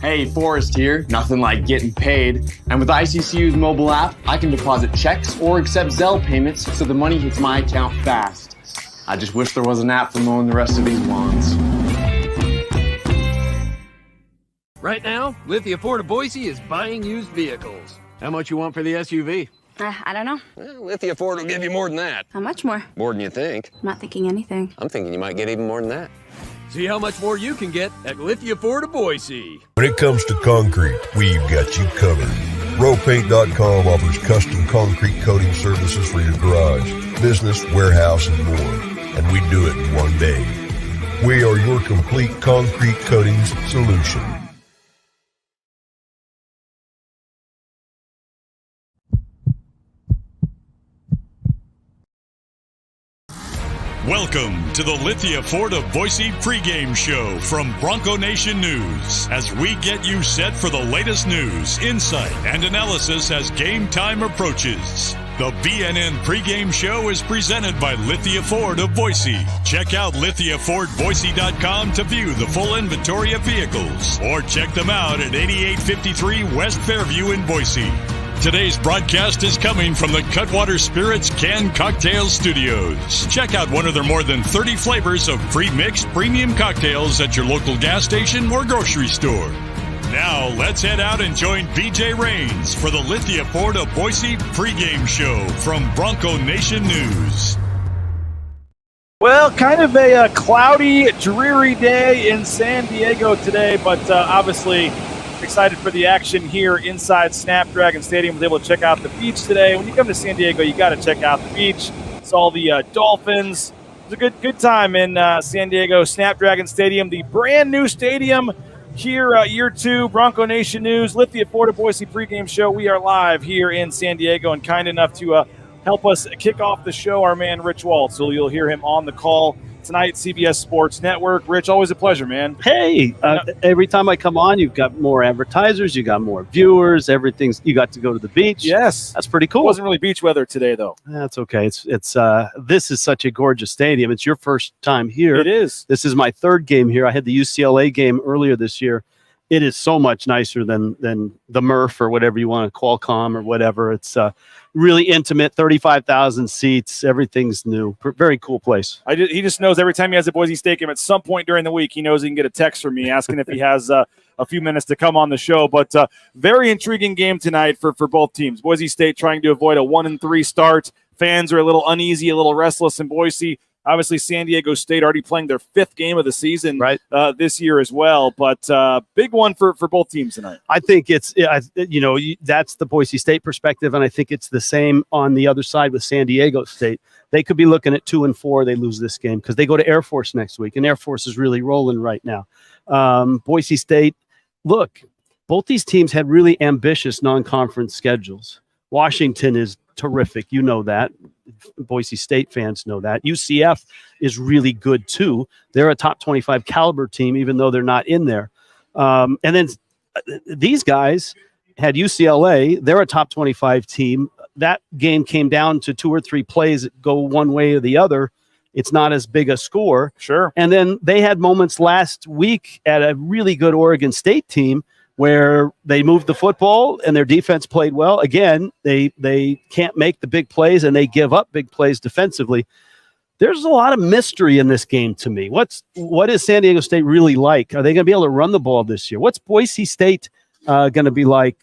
Hey, Forrest here. Nothing like getting paid. And with ICCU's mobile app, I can deposit checks or accept Zelle payments so the money hits my account fast. I just wish there was an app for mowing the rest of these lawns. Right now, Lithia Ford of Boise is buying used vehicles. How much you want for the SUV? I don't know. Well, Lithia Ford will give you more than that. How much more? More than you think. I'm not thinking anything. I'm thinking you might get even more than that. See how much more you can get at Lithia Ford of Boise. When it comes to concrete, we've got you covered. RowPaint.com offers custom concrete coating services for your garage, business, warehouse, and more. And we do it in one day. We are your complete concrete coatings solution. Welcome to the Lithia Ford of Boise pregame show from Bronco Nation News as we get you set for the latest news, insight, and analysis as game time approaches. The BNN pregame show is presented by Lithia Ford of Boise. Check out lithiafordboise.com to view the full inventory of vehicles or check them out at 8853 West Fairview in Boise. Today's broadcast is coming from the Cutwater Spirits Canned Cocktail Studios. Check out one of their more than 30 flavors of pre-mixed premium cocktails at your local gas station or grocery store. Now, let's head out and join BJ Rains for the Lithia Ford of Boise pregame show from Bronco Nation News. Well, kind of a cloudy, dreary day in San Diego today, but obviously excited for the action here inside Snapdragon Stadium. Was able to check out the beach today. When you come to San Diego, you got to check out the beach. Saw the Dolphins. It was a good time in San Diego Snapdragon Stadium, the brand new stadium here, year two. Bronco Nation News, Lithia Ford of Boise pregame show. We are live here in San Diego, and kind enough to help us kick off the show, our man Rich Waltz. So you'll hear him on the call tonight, CBS Sports Network. Rich, always a pleasure, man. Hey, every time I come on, you've got more advertisers, you got more viewers, everything's. You got to go to the beach. Yes, that's pretty cool. It wasn't really beach weather today, though. That's okay. It's this is such a gorgeous stadium. It's your first time here. It is. This is my third game here. I had the UCLA game earlier this year. It is so much nicer than the Murph or whatever you want to Qualcomm or whatever. It's really intimate, 35,000 seats. Everything's new. Very cool place. He just knows every time he has a Boise State game at some point during the week, he knows he can get a text from me asking if he has a few minutes to come on the show. But very intriguing game tonight for both teams. Boise State trying to avoid a 1-3 start. Fans are a little uneasy, a little restless in Boise. Obviously, San Diego State already playing their fifth game of the season this year as well. But big one for both teams tonight. I think it's, that's the Boise State perspective, and I think it's the same on the other side with San Diego State. They could be looking at 2-4. They lose this game because they go to Air Force next week, and Air Force is really rolling right now. Boise State, look, both these teams had really ambitious non-conference schedules. Washington is terrific. You know that. Boise State fans know that. UCF is really good too. They're a top 25 caliber team, even though they're not in there. And then these guys had UCLA. They're a top 25 team. That game came down to 2 or 3 plays that go one way or the other. It's not as big a score. Sure. And then they had moments last week at a really good Oregon State team where they moved the football and their defense played well. Again, they can't make the big plays and they give up big plays defensively. There's a lot of mystery in this game to me. What is San Diego State really like? Are they going to be able to run the ball this year? What's Boise State going to be like?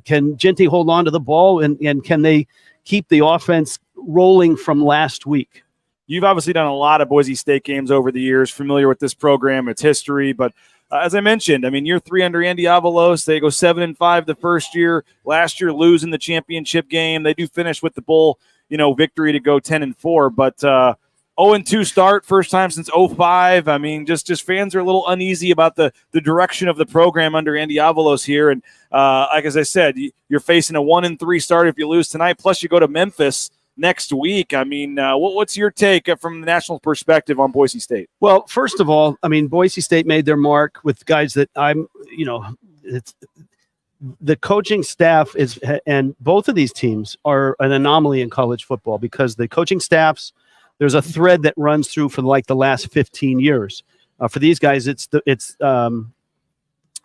Can Ginty hold on to the ball and can they keep the offense rolling from last week? You've obviously done a lot of Boise State games over the years, familiar with this program, its history, but as I mentioned, I mean, year 3 under Andy Avalos, they go 7-5 the first year. Last year, losing the championship game. They do finish with the bowl, victory to go 10-4. But 0-2 start, first time since 2005. I mean, just fans are a little uneasy about the direction of the program under Andy Avalos here. And as I said, you're facing a 1-3 start if you lose tonight. Plus, you go to Memphis next week. I mean, what's your take from the national perspective on Boise State? Well, first of all, I mean, Boise State made their mark with guys that it's the coaching staff is, and both of these teams are an anomaly in college football because the coaching staffs, there's a thread that runs through for like the last 15 years. For these guys, it's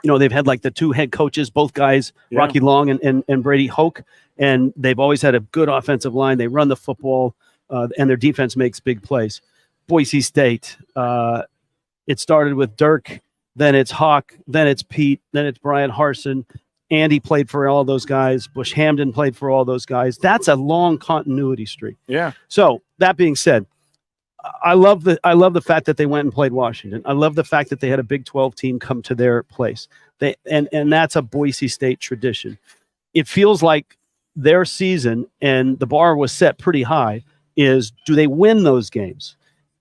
they've had like the two head coaches, both guys, Rocky Long and Brady Hoke, and they've always had a good offensive line. They run the football, and their defense makes big plays. Boise State, it started with Dirk, then it's Hawk, then it's Pete, then it's Brian Harsin. Andy played for all those guys. Bush Hamden played for all those guys. That's a long continuity streak. Yeah. So that being said, I love the fact that they went and played Washington. I love the fact that they had a Big 12 team come to their place. And that's a Boise State tradition. It feels like their season, and the bar was set pretty high, is do they win those games?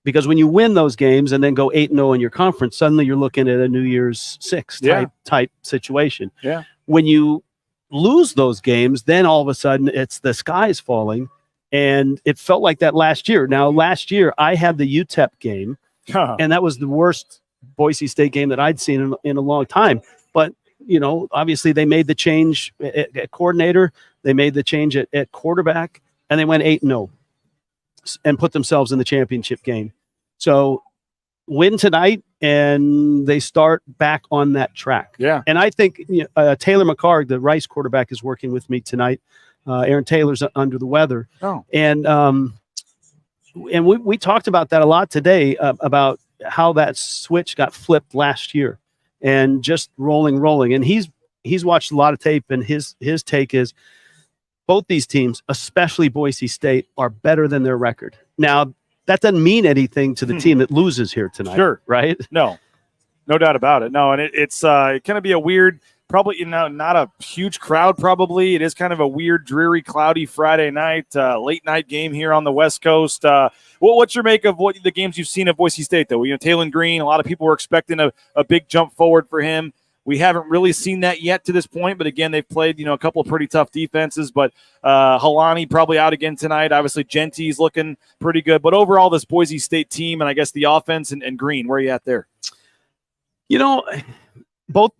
Because when you win those games and then go 8-0 in your conference, suddenly you're looking at a New Year's Six type situation. Yeah. When you lose those games, then all of a sudden it's the sky's falling. And it felt like that last year. Now, last year I had the UTEP game, and that was the worst Boise State game that I'd seen in a long time. But, obviously they made the change at coordinator. They made the change at quarterback, and they went 8-0 and put themselves in the championship game. So win tonight, and they start back on that track. Yeah. And I think Taylor McCarg, the Rice quarterback, is working with me tonight. Aaron Taylor's under the weather. Oh. And we talked about that a lot today, about how that switch got flipped last year and just rolling. And he's watched a lot of tape, and his take is both these teams, especially Boise State, are better than their record. Now, that doesn't mean anything to the team that loses here tonight. Sure. Right? No doubt about it. No, and it's going to be a weird, probably, not a huge crowd probably. It is kind of a weird, dreary, cloudy Friday night, late night game here on the West Coast. What's your make of the games you've seen of Boise State, though? Taylor Green, a lot of people were expecting a big jump forward for him. We haven't really seen that yet to this point, but again, they've played, a couple of pretty tough defenses, but Halani probably out again tonight. Obviously, Genty's looking pretty good, but overall, this Boise State team, and I guess the offense and Green, where are you at there? Both,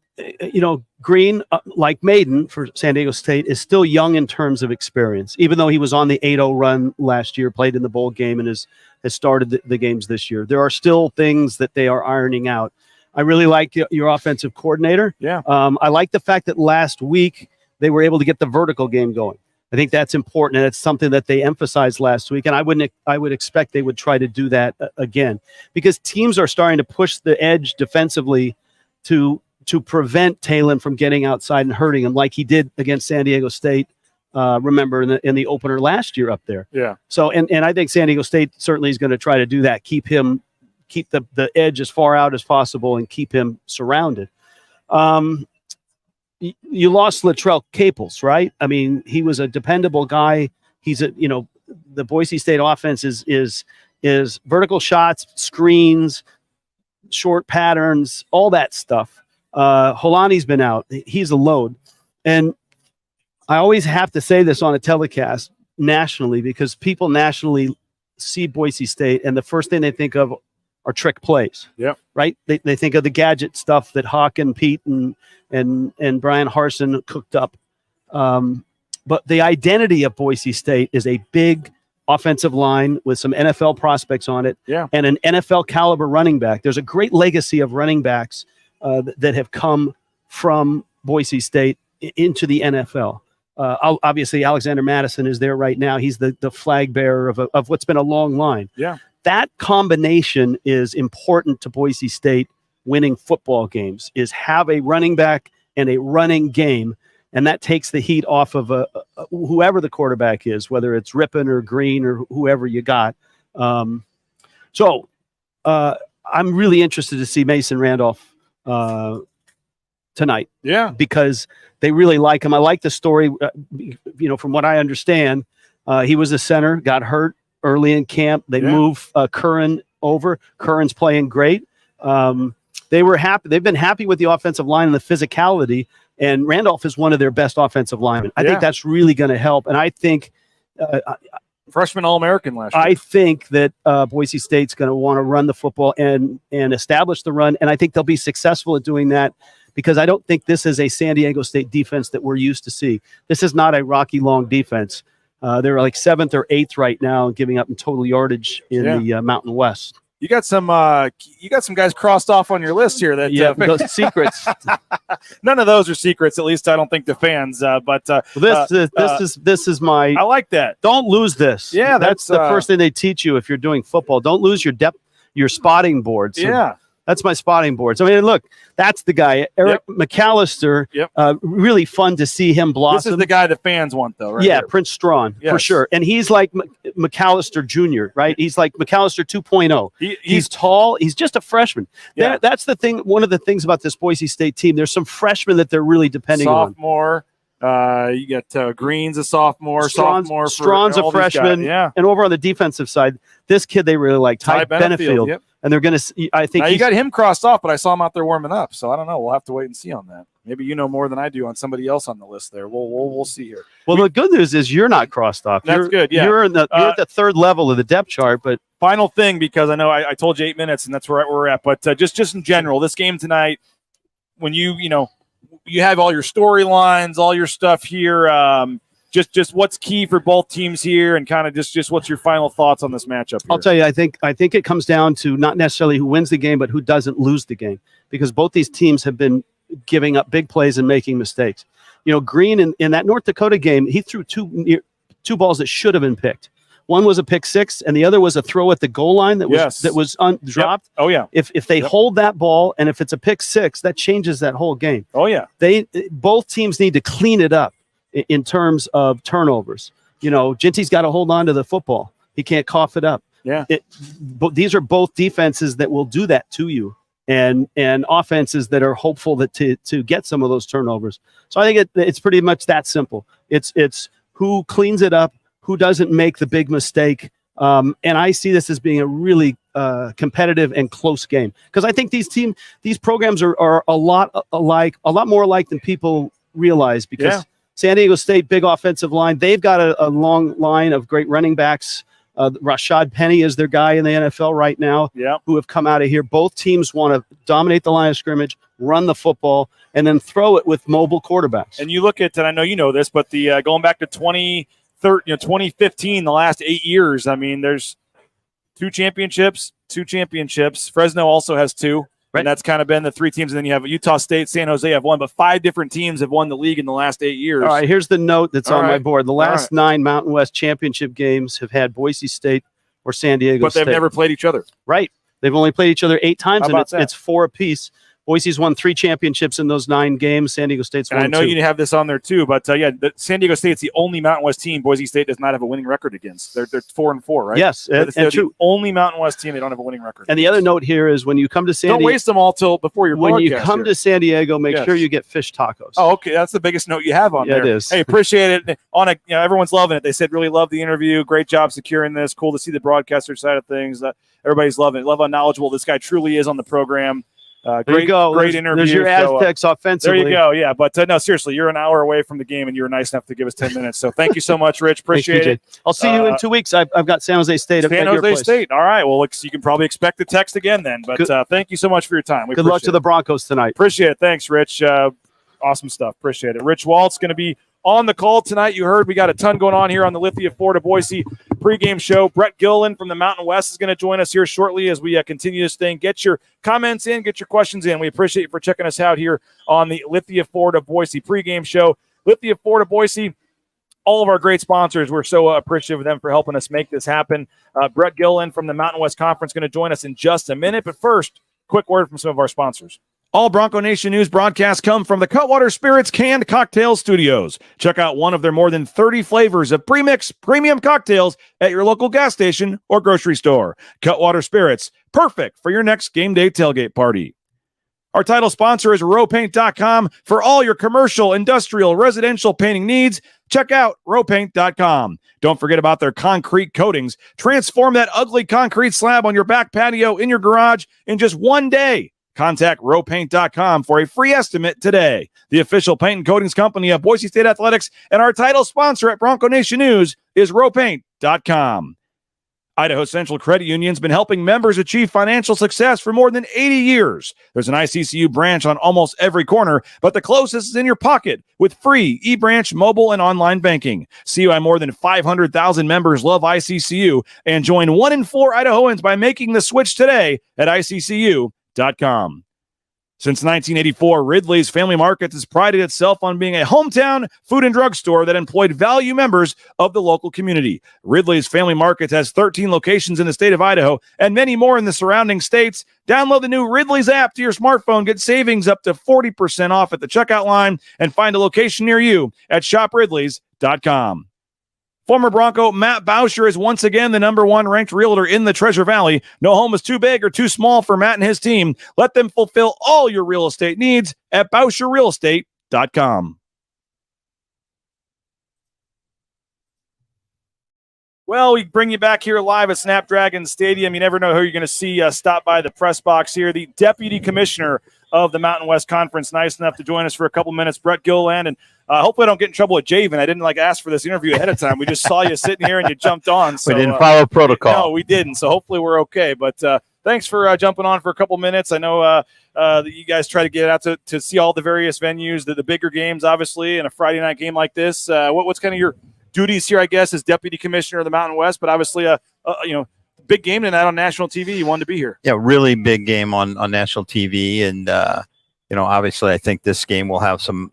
Green, like Maiden for San Diego State, is still young in terms of experience, even though he was on the 8-0 run last year, played in the bowl game, and has started the games this year. There are still things that they are ironing out. I really like your offensive coordinator. Yeah. I like the fact that last week they were able to get the vertical game going. I think that's important, and it's something that they emphasized last week. And I would expect they would try to do that again, because teams are starting to push the edge defensively to prevent Talon from getting outside and hurting him, like he did against San Diego State. Remember in the opener last year up there. Yeah. So and I think San Diego State certainly is going to try to do that. Keep the edge as far out as possible and keep him surrounded. You lost Latrell Caples, right? I mean, he was a dependable guy. He's the Boise State offense is vertical shots, screens, short patterns, all that stuff. Holani's been out. He's a load. And I always have to say this on a telecast nationally, because people nationally see Boise State and the first thing they think of are trick plays. Yeah. Right? They think of the gadget stuff that Hawk and Pete and Brian Harsin cooked up. But the identity of Boise State is a big offensive line with some NFL prospects on it. Yeah. And an NFL caliber running back. There's a great legacy of running backs that have come from Boise State into the NFL. Obviously, Alexander Madison is there right now. He's the flag bearer of what's been a long line. Yeah. That combination is important to Boise State winning football games, is have a running back and a running game, and that takes the heat off of whoever the quarterback is, whether it's Rippon or Green or whoever you got. So I'm really interested to see Mason Randolph tonight. Yeah. Because they really like him. I like the story, from what I understand, he was a center, got hurt early in camp. They moved Curran over. Curran's playing great. They were happy. They've been happy with the offensive line and the physicality, and Randolph is one of their best offensive linemen. I think that's really going to help. And I think freshman All-American last year. I think that Boise State's going to want to run the football and establish the run, and I think they'll be successful at doing that, because I don't think this is a San Diego State defense that we're used to see. This is not a Rocky Long defense. They're like 7th or 8th right now, giving up in total yardage in the Mountain West. You got some guys crossed off on your list here. That those secrets. None of those are secrets. At least I don't think to fans. This is my. I like that. Don't lose this. Yeah, that's the first thing they teach you if you're doing football. Don't lose your depth, your spotting boards. Yeah. That's my spotting boards. I mean, look, that's the guy, Eric McAllister. Yep. Really fun to see him blossom. This is the guy the fans want, though, right? Yeah, here. Prince Strawn, for sure. And he's like McAllister Jr., right? He's like McAllister 2.0. He's tall. He's just a freshman. Yeah. That's the thing. One of the things about this Boise State team, there's some freshmen that they're really depending on. Sophomore. You got Green's a sophomore. Strawn's a freshman. Yeah. And over on the defensive side, this kid they really like, Ty Benefield. Yep. And they're going to, I think. Now you got him crossed off, but I saw him out there warming up. So I don't know. We'll have to wait and see on that. Maybe you know more than I do on somebody else on the list there. We'll see here. Well, the good news is you're not crossed off. That's good. Yeah. You're at the third level of the depth chart. But final thing, because I know I told you 8 minutes, and that's where we're at. But just in general, this game tonight, when you have all your storylines, all your stuff here. Just what's key for both teams here, and kind of just what's your final thoughts on this matchup here? I'll tell you, I think it comes down to not necessarily who wins the game, but who doesn't lose the game, because both these teams have been giving up big plays and making mistakes. Green in that North Dakota game, he threw two balls that should have been picked. One was a pick six, and the other was a throw at the goal line that was dropped. Yep. Oh yeah. If they hold that ball, and if it's a pick six, that changes that whole game. Oh yeah. Both teams need to clean it up in terms of turnovers. Ginty's got to hold on to the football. He can't cough it up. Yeah. But these are both defenses that will do that to you, and offenses that are hopeful that to get some of those turnovers. So I think it's pretty much that simple. It's who cleans it up, who doesn't make the big mistake. And I see this as being a really competitive and close game, because I think these programs are a lot more alike than people realize, because San Diego State, big offensive line. They've got a long line of great running backs. Rashad Penny is their guy in the NFL right now, who have come out of here. Both teams want to dominate the line of scrimmage, run the football, and then throw it with mobile quarterbacks. And you look at, and I know you know this, but the going back to 2015, the last 8 years, I mean, there's two championships. Fresno also has two. Right. And that's kind of been the three teams. And then you have Utah State, San Jose have one, but 5 different teams have won the league in the last 8 years. All right, here's the note that's on my board. The last 9 Mountain West championship games have had Boise State or San Diego State. But they've never played each other. Right. They've only played each other 8 times, and it's 4 apiece. Boise's won 3 championships in those 9 games. San Diego State's won 2. I know you have this on there too, but San Diego State's the only Mountain West team Boise State does not have a winning record against. They're 4-4, right? Yes, they're true. The only Mountain West team they don't have a winning record. And the other note here is when you come to San Diego, don't waste them all till before your broadcast. When you come to San Diego, make sure you get fish tacos. Oh, okay, that's the biggest note you have on there. It is. Hey, appreciate it. Everyone's loving it. They said really love the interview. Great job securing this. Cool to see the broadcaster side of things. Everybody's loving it. Love how knowledgeable this guy truly is on the program. Great interview. There's your Aztecs offensively. There you go. Yeah, but no, seriously, you're an hour away from the game, and you were nice enough to give us 10 minutes. So thank you so much, Rich. Appreciate it. I'll see you in 2 weeks. I've got San Jose State. San Jose State. All right. Well, you can probably expect the text again then. But thank you so much for your time. Good luck to the Broncos tonight. Appreciate it. Thanks, Rich. Awesome stuff. Appreciate it. Rich Waltz going to be on the call tonight. You heard we got a ton going on here on the Lithia Florida Boise pregame show. Brett Gilliland from the Mountain West is going to join us here shortly as we continue this thing. Get your comments in, get your questions in. We appreciate you for checking us out here on the Lithia Florida Boise pregame show. Lithia Florida Boise, all of our great sponsors. We're so appreciative of them for helping us make this happen. Brett Gilliland from the Mountain West Conference going to join us in just a minute. But first, quick word from some of our sponsors. All Bronco Nation news broadcasts come from the Cutwater Spirits Canned Cocktail Studios. Check out one of their more than 30 flavors of premix premium cocktails at your local gas station or grocery store. Cutwater Spirits, perfect for your next game day tailgate party. Our title sponsor is rowpaint.com. For all your commercial, industrial, residential painting needs, check out rowpaint.com. Don't forget about their concrete coatings. Transform that ugly concrete slab on your back patio in your garage in just one day. Contact rowpaint.com for a free estimate today. The official paint and coatings company of Boise State Athletics, and our title sponsor at Bronco Nation News is rowpaint.com. Idaho Central Credit Union's been helping members achieve financial success for more than 80 years. There's an ICCU branch on almost every corner, but the closest is in your pocket with free eBranch mobile and online banking. See why more than 500,000 members love ICCU and join 1 in 4 Idahoans by making the switch today at ICCU.com. Since 1984, Ridley's Family Markets has prided itself on being a hometown food and drug store that employed value members of the local community. Ridley's Family Markets has 13 locations in the state of Idaho and many more in the surrounding states. Download the new Ridley's app to your smartphone, get savings up to 40% off at the checkout line, and find a location near you at shopridleys.com. Former Bronco Matt Bauscher is once again the number 1 ranked realtor in the Treasure Valley. No home is too big or too small for Matt and his team. Let them fulfill all your real estate needs at BauscherRealEstate.com. Well, we bring you back here live at Snapdragon Stadium. You never know who you're going to see stop by the press box here. The Deputy Commissioner of the Mountain West Conference, nice enough to join us for a couple minutes, Brett Gilliland. And hopefully I don't get in trouble with Javen. I didn't ask for this interview ahead of time. We just saw you sitting here and you jumped on. So, we didn't follow protocol. No, we didn't. So hopefully we're okay. But thanks for jumping on for a couple minutes. I know that you guys try to get out to see all the various venues, the bigger games, obviously, in a Friday night game like this. What's kind of your duties here, I guess, as Deputy Commissioner of the Mountain West, but obviously big game tonight on national TV. You wanted to be here. Yeah, really big game on national TV, and obviously, I think this game will have some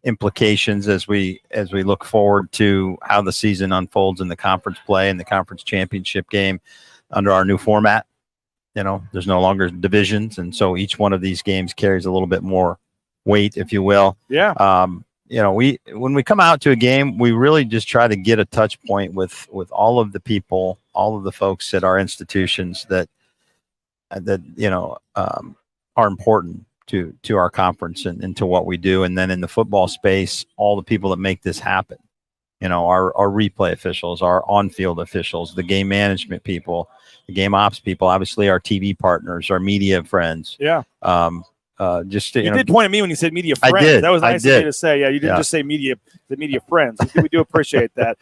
implications as we look forward to how the season unfolds in the conference play and the conference championship game under our new format. There's no longer divisions, and so each one of these games carries a little bit more weight, if you will. Yeah. When we come out to a game, we really just try to get a touch point with all of the people, all of the folks at our institutions that are important to our conference and to what we do. And then in the football space, all the people that make this happen, our replay officials, our on-field officials, the game management people, the game ops people, obviously our TV partners, our media friends. Yeah. You did point at me when you said media friends. I did. That was nice of you to say. Yeah, you didn't just say media friends. We do appreciate that.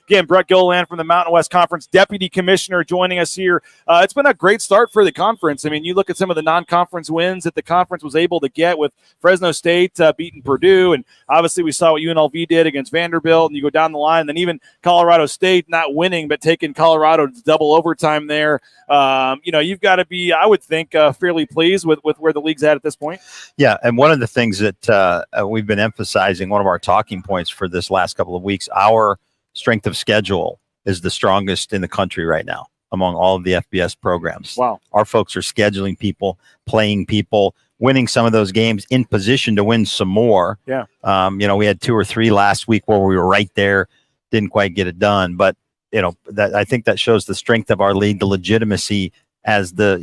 Again, Brett Gilliland from the Mountain West Conference, Deputy Commissioner, joining us here. It's been a great start for the conference. I mean, you look at some of the non-conference wins that the conference was able to get with Fresno State beating Purdue, and obviously we saw what UNLV did against Vanderbilt, and you go down the line, and then even Colorado State not winning but taking Colorado to double overtime there. You've got to be, I would think, fairly pleased with where the league's at this point. Yeah, and one of the things that we've been emphasizing, one of our talking points for this last couple of weeks, our strength of schedule is the strongest in the country right now among all of the FBS programs. Wow. Our folks are scheduling people, playing people, winning some of those games, in position to win some more. Yeah. We had 2 or 3 last week where we were right there, didn't quite get it done. But, that I think that shows the strength of our league, the legitimacy as the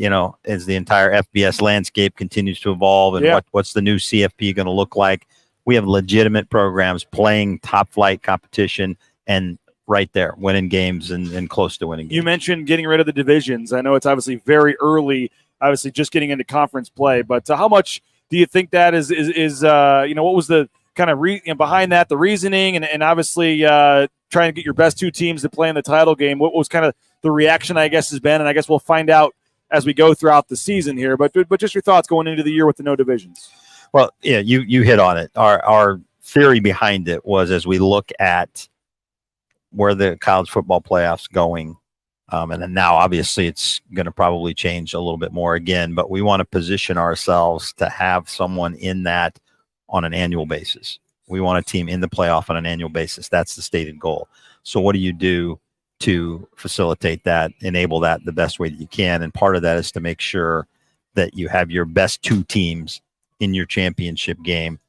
entire FBS landscape continues to evolve, and what's the new CFP going to look like. We have legitimate programs playing top flight competition and right there winning games and close to winning games. You mentioned getting rid of the divisions. I know it's obviously very early, obviously just getting into conference play, but how much do you think that is what was the kind of behind that, the reasoning, and obviously trying to get your best 2 teams to play in the title game? What was kind of the reaction, I guess, has been, and I guess we'll find out as we go throughout the season here, but just your thoughts going into the year with the no divisions. Well, yeah, you hit on it. Our theory behind it was, as we look at where the college football playoffs going, and then now obviously it's going to probably change a little bit more again, but we want to position ourselves to have someone in that on an annual basis. We want a team in the playoff on an annual basis. That's the stated goal. So what do you do to facilitate that, enable that the best way that you can? And part of that is to make sure that you have your best 2 teams in your championship game.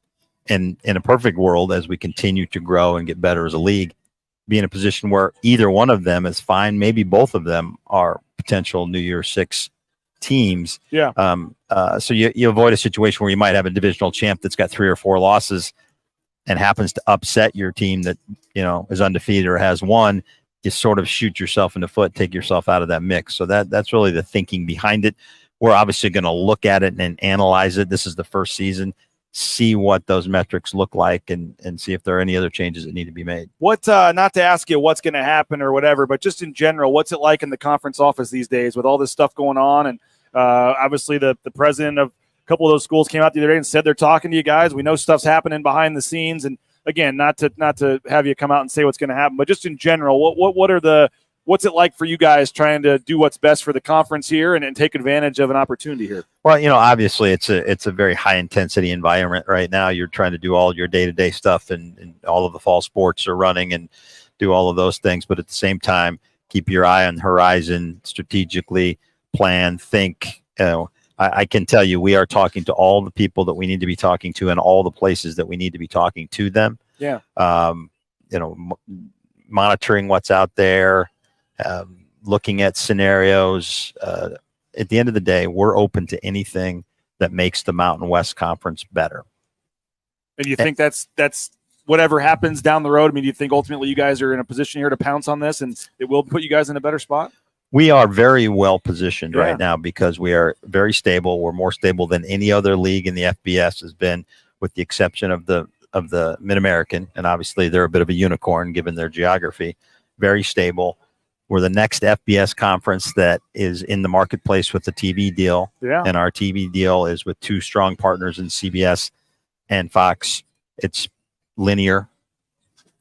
And in a perfect world, as we continue to grow and get better as a league, be in a position where either one of them is fine. Maybe both of them are potential New Year 6 teams. Yeah. So you avoid a situation where you might have a divisional champ that's got 3 or 4 losses and happens to upset your team that, is undefeated or has won. You sort of shoot yourself in the foot, take yourself out of that mix. So that's really the thinking behind it. We're obviously going to look at it and analyze it. This is the first season. see what those metrics look like and see if there are any other changes that need to be made. What, not to ask you what's going to happen or whatever, but just in general, what's it like in the conference office these days with all this stuff going on? And obviously the president of a couple of those schools came out the other day and said they're talking to you guys. We know stuff's happening behind the scenes. And again, not to have you come out and say what's going to happen, but just in general, what's it like for you guys trying to do what's best for the conference here and take advantage of an opportunity here? Well, obviously it's a very high intensity environment right now. You're trying to do all your day-to-day stuff and all of the fall sports are running and do all of those things. But at the same time, keep your eye on the horizon, strategically plan, think. I can tell you, we are talking to all the people that we need to be talking to and all the places that we need to be talking to them. Yeah. Monitoring what's out there, looking at scenarios. At the end of the day, we're open to anything that makes the Mountain West Conference better. And you think that's whatever happens down the road? I mean, do you think ultimately you guys are in a position here to pounce on this and it will put you guys in a better spot? We are very well positioned right now because we are very stable. We're more stable than any other league in the FBS has been, with the exception of the Mid-American. And obviously they're a bit of a unicorn given their geography. Very stable. We're the next FBS conference that is in the marketplace with the TV deal. Yeah. And our TV deal is with two strong partners in CBS and Fox. It's linear.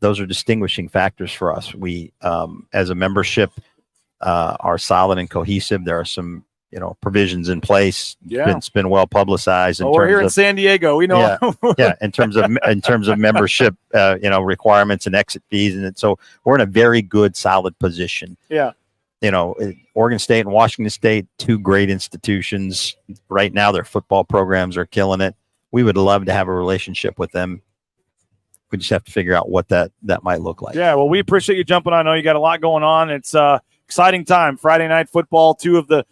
Those are distinguishing factors for us. We, as a membership, are solid and cohesive. There are some, provisions in place. Yeah. It's been well publicized. We're here in San Diego. We know. Yeah. In terms of membership, requirements and exit fees. And so we're in a very good, solid position. Yeah. Oregon State and Washington State, two great institutions. Right now, their football programs are killing it. We would love to have a relationship with them. We just have to figure out what that might look like. Yeah. Well, we appreciate you jumping on. I know you got a lot going on. It's exciting time. Friday night football, two of the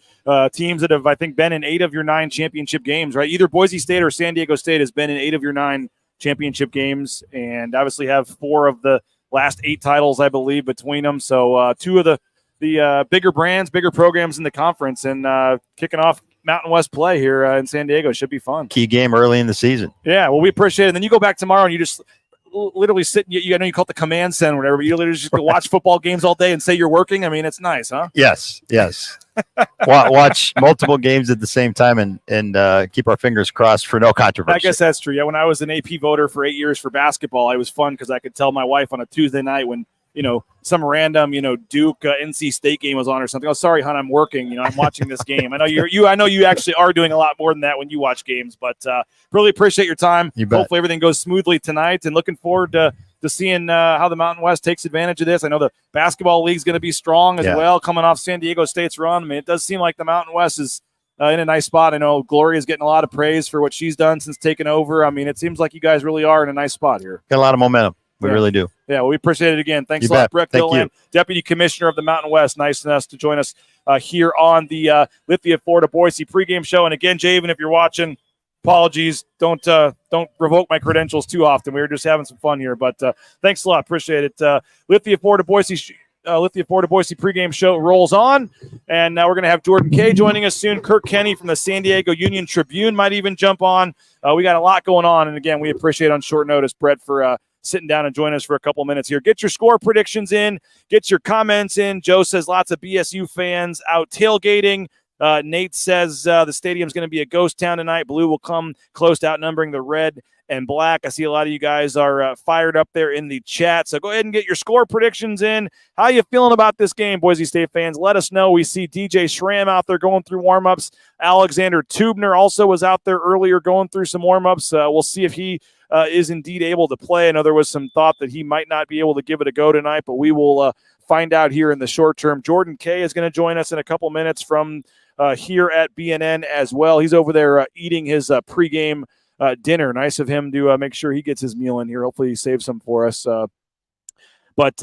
teams that have, I think, been in 8 of your 9 championship games, right? Either Boise State or San Diego State has been in 8 of your 9 championship games, and obviously have 4 of the last 8 titles, I believe, between them. So 2 of the bigger brands, bigger programs in the conference, and kicking off Mountain West play here in San Diego. Should be fun. Key game early in the season. Yeah, well, we appreciate it. And then you go back tomorrow and you just literally sit. I know you call it the command center or whatever, but you literally just go watch football games all day and say you're working. I mean, it's nice, huh? Yes. Watch multiple games at the same time and keep our fingers crossed for no controversy. I guess that's true. Yeah, when I was an AP voter for 8 years for basketball, it was fun because I could tell my wife on a Tuesday night when some random Duke NC State game was on or something. Oh, sorry, hon, I'm working. I'm watching this game. I know I know you actually are doing a lot more than that when you watch games, but really appreciate your time. You bet. Hopefully everything goes smoothly tonight, and looking forward to seeing how the Mountain West takes advantage of this. I know the basketball league's going to be strong as well, coming off San Diego State's run. I mean, it does seem like the Mountain West is in a nice spot. I know Gloria's getting a lot of praise for what she's done since taking over. I mean, it seems like you guys really are in a nice spot here. Got a lot of momentum. We really do. Yeah, well, we appreciate it again. Thanks You a lot, bet. Brett Thank Gilland, Deputy Commissioner of the Mountain West. Nice enough to join us here on the Lithia Florida Boise pregame show. And again, Javen, if you're watching, apologies. Don't revoke my credentials too often. We were just having some fun here, but thanks a lot. Appreciate it. Lithia Florida Boise pregame show rolls on, and now we're going to have Jordan Kay joining us soon. Kirk Kenny from the San Diego Union Tribune might even jump on. We got a lot going on, and again, we appreciate on short notice, Brett, for sitting down and joining us for a couple minutes here. Get your score predictions in. Get your comments in. Joe says lots of BSU fans out tailgating. Nate says the stadium's going to be a ghost town tonight. Blue will come close to outnumbering the red and black. I see a lot of you guys are fired up there in the chat. So go ahead and get your score predictions in. How you feeling about this game, Boise State fans? Let us know. We see DJ Schramm out there going through warmups. Alexander Tubner also was out there earlier going through some warmups. We'll see if he is indeed able to play. I know there was some thought that he might not be able to give it a go tonight, but we will find out here in the short term. Jordan Kay is going to join us in a couple minutes from here at BNN as well. He's over there eating his pregame dinner. Nice of him to make sure he gets his meal in here. Hopefully he saves some for us. But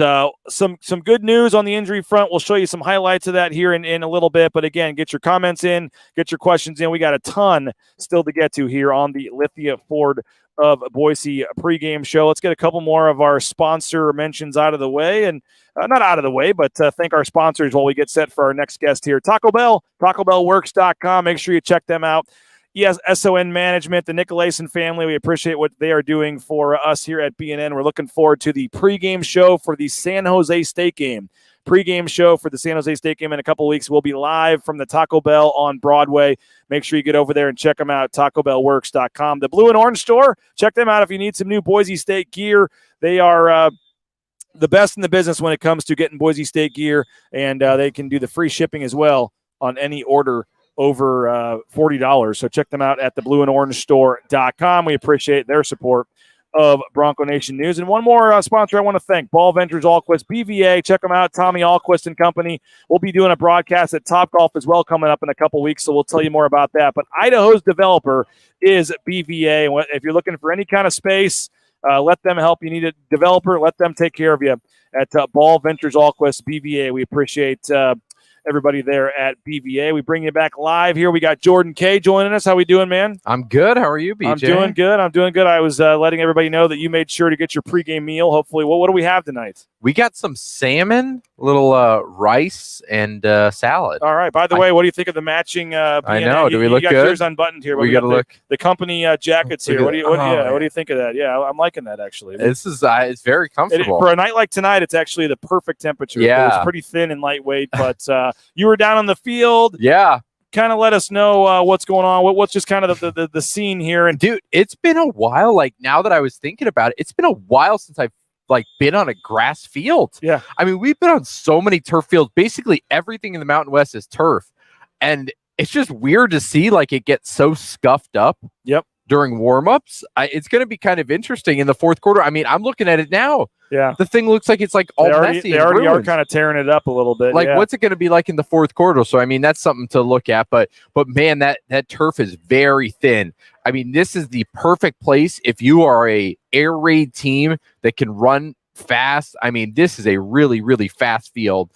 some good news on the injury front. We'll show you some highlights of that here in a little bit. But again, get your comments in, get your questions in. We got a ton still to get to here on the Lithia Ford of Boise pregame show. Let's get a couple more of our sponsor mentions out of the way, and not out of the way, but thank our sponsors while we get set for our next guest here. Taco Bell, TacoBellWorks.com. Make sure you check them out. SON Management, the Nicolason family. We appreciate what they are doing for us here at BNN. We're looking forward to the pregame show for the San Jose State game. Pregame show for the San Jose State game in a couple of weeks. We'll be live from the Taco Bell on Broadway. Make sure you get over there and check them out at TacoBellWorks.com. The Blue and Orange Store, check them out if you need some new Boise State gear. They are the best in the business when it comes to getting Boise State gear, and they can do the free shipping as well on any order over $40. So check them out at theblueandorangestore.com. We appreciate their support of Bronco Nation News. And one more sponsor I want to thank, Ball Ventures Allquist, BVA. Check them out, Tommy Allquist and company. We'll be doing a broadcast at Topgolf as well coming up in a couple weeks, so we'll tell you more about that. But Idaho's developer is BVA. If you're looking for any kind of space, let them help. You need a developer, let them take care of you at Ball Ventures Allquist, BVA. We appreciate everybody there at BVA. We bring you back live here. We got Jordan K joining us. How we doing, man? I'm good. How are you, BJ? I'm doing good. I was letting everybody know that you made sure to get your pregame meal. Hopefully, what do we have tonight? We got some salmon, a little rice, and salad. All right. By the way, what do you think of the matching? BNN? I know. Do we look you got good? Yours unbuttoned here. We got to look. The company jackets here. What do you think of that? Yeah, I'm liking that actually. This is it's very comfortable for a night like tonight. It's actually the perfect temperature. Yeah, it's pretty thin and lightweight. But you were down on the field. Yeah. Kind of let us know what's going on. What's just kind of the scene here. And dude, it's been a while. Like now that I was thinking about it, it's been a while since I've been on a grass field. Yeah. I mean, we've been on so many turf fields. Basically everything in the Mountain West is turf. And it's just weird to see it get so scuffed up. Yep. During warmups. It's going to be kind of interesting in the fourth quarter. I mean, I'm looking at it now. Yeah. The thing looks like it's all messy. They already are kind of tearing it up a little bit. What's it going to be like in the fourth quarter? So, I mean, that's something to look at. But man, that turf is very thin. I mean, this is the perfect place if you are a air raid team that can run fast. I mean, this is a really, really fast field.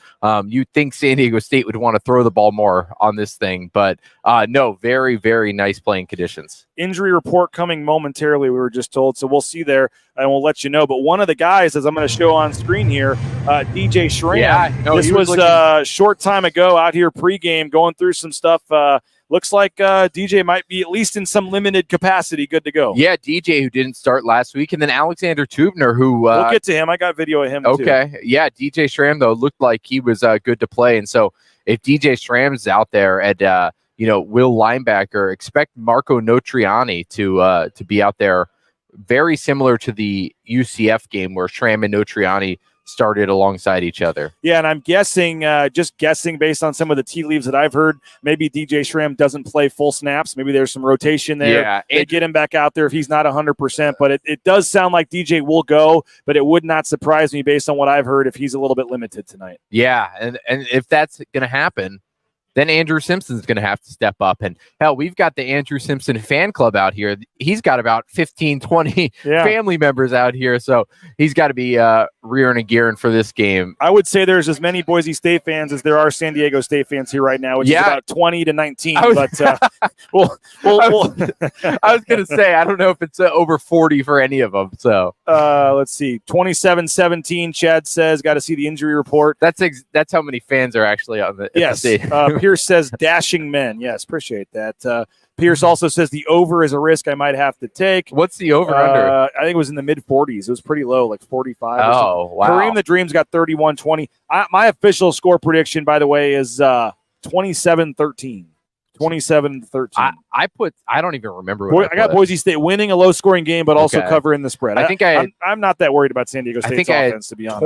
You'd think San Diego State would want to throw the ball more on this thing, but no, very, very nice playing conditions. Injury report coming momentarily, we were just told, so we'll see there, and we'll let you know. But one of the guys, as I'm going to show on screen here, DJ Schramm. Yeah, no, this was a short time ago out here pregame, going through some stuff. Looks like DJ might be, at least in some limited capacity, good to go. Yeah, DJ, who didn't start last week, and then Alexander Tubner, who we'll get to him. I got video of him. Okay, too. Yeah, DJ Schramm though looked like he was good to play, and so if DJ Schramm's out there at will linebacker, expect Marco Notriani to be out there, very similar to the UCF game where Schramm and Notriani started alongside each other. Yeah, and I'm guessing, just guessing based on some of the tea leaves that I've heard, maybe DJ Schramm doesn't play full snaps. Maybe there's some rotation there. Yeah, they get him back out there if he's not 100%. But it does sound like DJ will go, but it would not surprise me based on what I've heard if he's a little bit limited tonight. Yeah, and if that's going to happen, then Andrew Simpson's going to have to step up. And hell, we've got the Andrew Simpson fan club out here. He's got about 15, 20 family members out here. So he's got to be rearing and gearing for this game. I would say there's as many Boise State fans as there are San Diego State fans here right now, which is about 20 to 19. I was going to say, I don't know if it's over 40 for any of them. So let's see. 27-17, Chad says, got to see the injury report. That's how many fans are actually on the Yes. Pierce says dashing men. Yes, appreciate that. Pierce also says the over is a risk I might have to take. What's the over under? I think it was in the mid 40s. It was pretty low, like 45. Oh, wow. Kareem the Dream's got 31-20. My official score prediction, by the way, is 27-13. 27-13. I don't even remember. I got Boise State winning a low-scoring game, but also covering the spread. I'm not that worried about San Diego State's offense, to be honest.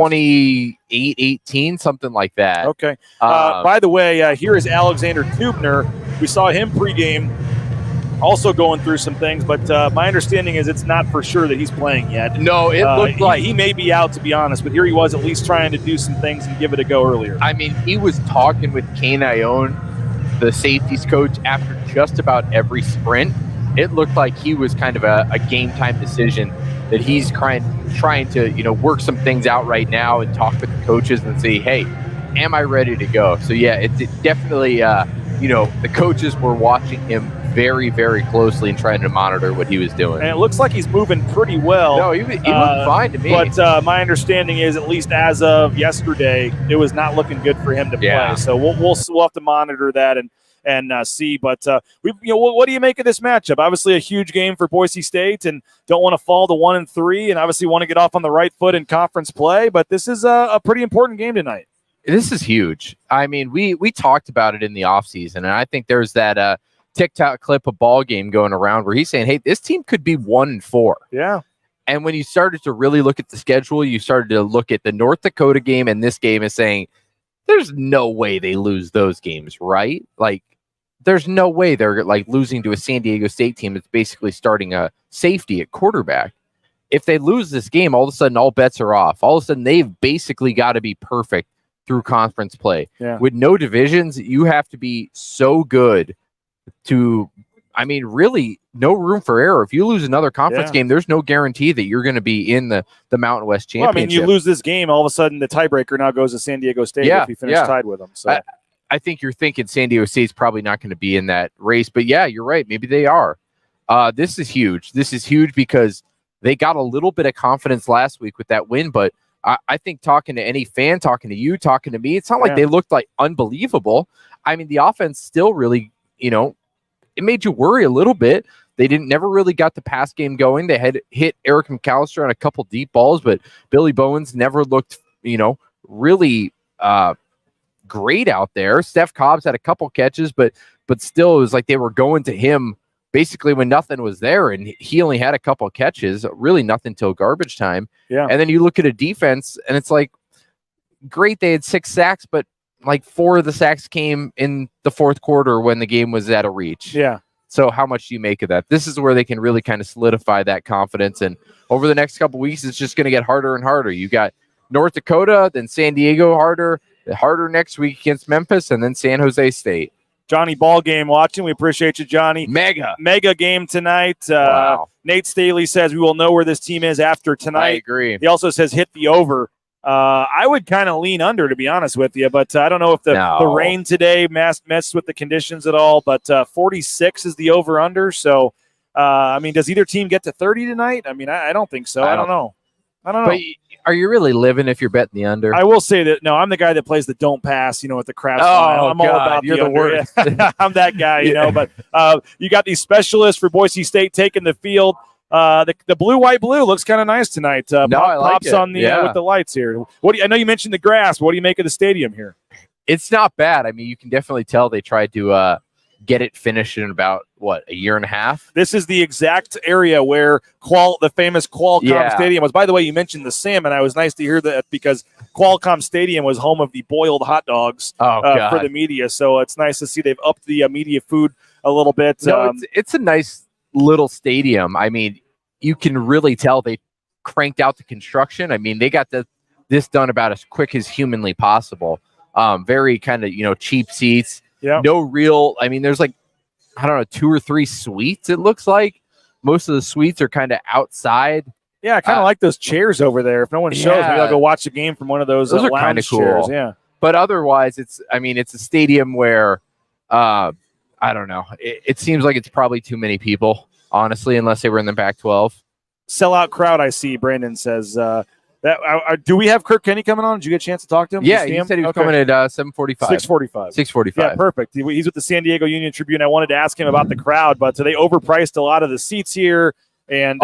28-18, something like that. Okay. By the way, here is Alexander Tubner. We saw him pregame, also going through some things, but my understanding is it's not for sure that he's playing yet. No, it looked like he may be out, to be honest, but here he was at least trying to do some things and give it a go earlier. I mean, he was talking with Kane Ione, the safeties coach, after just about every sprint. It looked like he was kind of a game time decision that he's trying to work some things out right now and talk with the coaches and say, hey, am I ready to go? So yeah, it definitely the coaches were watching him very, very closely and trying to monitor what he was doing. And it looks like he's moving pretty well. No, he looked fine to me. But my understanding is, at least as of yesterday, it was not looking good for him to play. So we'll have to monitor that. And and see. But what do you make of this matchup? Obviously, a huge game for Boise State, and don't want to fall to 1-3, and obviously want to get off on the right foot in conference play. But this is a pretty important game tonight. This is huge. I mean, we talked about it in the offseason, and I think there's that TikTok clip of ball game going around where he's saying, hey, this team could be 1-4. Yeah. And when you started to really look at the schedule, you started to look at the North Dakota game and this game as saying, there's no way they lose those games, right? Like, there's no way they're like losing to a San Diego State team that's basically starting a safety at quarterback. If they lose this game, all of a sudden all bets are off. All of a sudden they've basically got to be perfect through conference play. Yeah. With no divisions, you have to be so good to, I mean, really no room for error. If you lose another conference game, there's no guarantee that you're going to be in the Mountain West Championship. Well, I mean, you lose this game, all of a sudden the tiebreaker now goes to San Diego State if you finish tied with them. So I think you're thinking San Diego State's probably not going to be in that race. But yeah, you're right. Maybe they are. This is huge. This is huge because they got a little bit of confidence last week with that win. But I think talking to any fan, talking to you, talking to me, it's not like they looked like unbelievable. I mean, the offense still really, it made you worry a little bit. They never really got the pass game going. They had hit Eric McAllister on a couple deep balls, but Billy Bowens never looked, really great out there. Steph Cobbs had a couple catches, but still it was like they were going to him basically when nothing was there, and he only had a couple of catches, really nothing till garbage time. Yeah. And then you look at a defense, and it's like, great, they had 6 sacks, but like 4 of the sacks came in the fourth quarter when the game was at a reach. Yeah. So how much do you make of that? This is where they can really kind of solidify that confidence. And over the next couple of weeks, it's just going to get harder and harder. You got North Dakota, then San Diego harder next week against Memphis, and then San Jose State. Johnny, ball game watching. We appreciate you, Johnny. Mega game tonight. Wow. Nate Staley says we will know where this team is after tonight. I agree. He also says hit the over. I would kind of lean under, to be honest with you, but I don't know if the rain today messed with the conditions at all, but 46 is the over-under. So, I mean, does either team get to 30 tonight? I mean, I don't think so. I don't know. But are you really living if you're betting the under? I will say that, no, I'm the guy that plays the don't pass, with the crap. I'm all about you're the under. worst. I'm that guy, but you got these specialists for Boise State taking the field. The blue looks kind of nice tonight. I like pops it. on the with the lights here. I know you mentioned the grass. What do you make of the stadium here? It's not bad. I mean, you can definitely tell they tried to get it finished in about a year and a half. This is the exact area where the famous Qualcomm Stadium was. By the way, you mentioned the salmon. I was nice to hear that because Qualcomm Stadium was home of the boiled hot dogs for the media. So it's nice to see they've upped the media food a little bit. No, it's a nice little stadium. I mean, you can really tell they cranked out the construction. I mean, they got this done about as quick as humanly possible. Very kind of, cheap seats. Yeah. No real, I mean, there's 2 or 3 suites, it looks like. Most of the suites are kind of outside. Yeah, I kind of like those chairs over there. If no one shows, maybe I'll go watch the game from one of those are kind of cool. chairs. Yeah. But otherwise, it's a stadium where, I don't know. It seems like it's probably too many people, honestly, unless they were in the Pac-12. Sellout crowd, I see, Brandon says. Do we have Kirk Kenny coming on? Did you get a chance to talk to him? Yeah, he said he was coming at 7:45. 6:45. 6:45. Yeah, perfect. He's with the San Diego Union Tribune. I wanted to ask him about the crowd, but they overpriced a lot of the seats here. And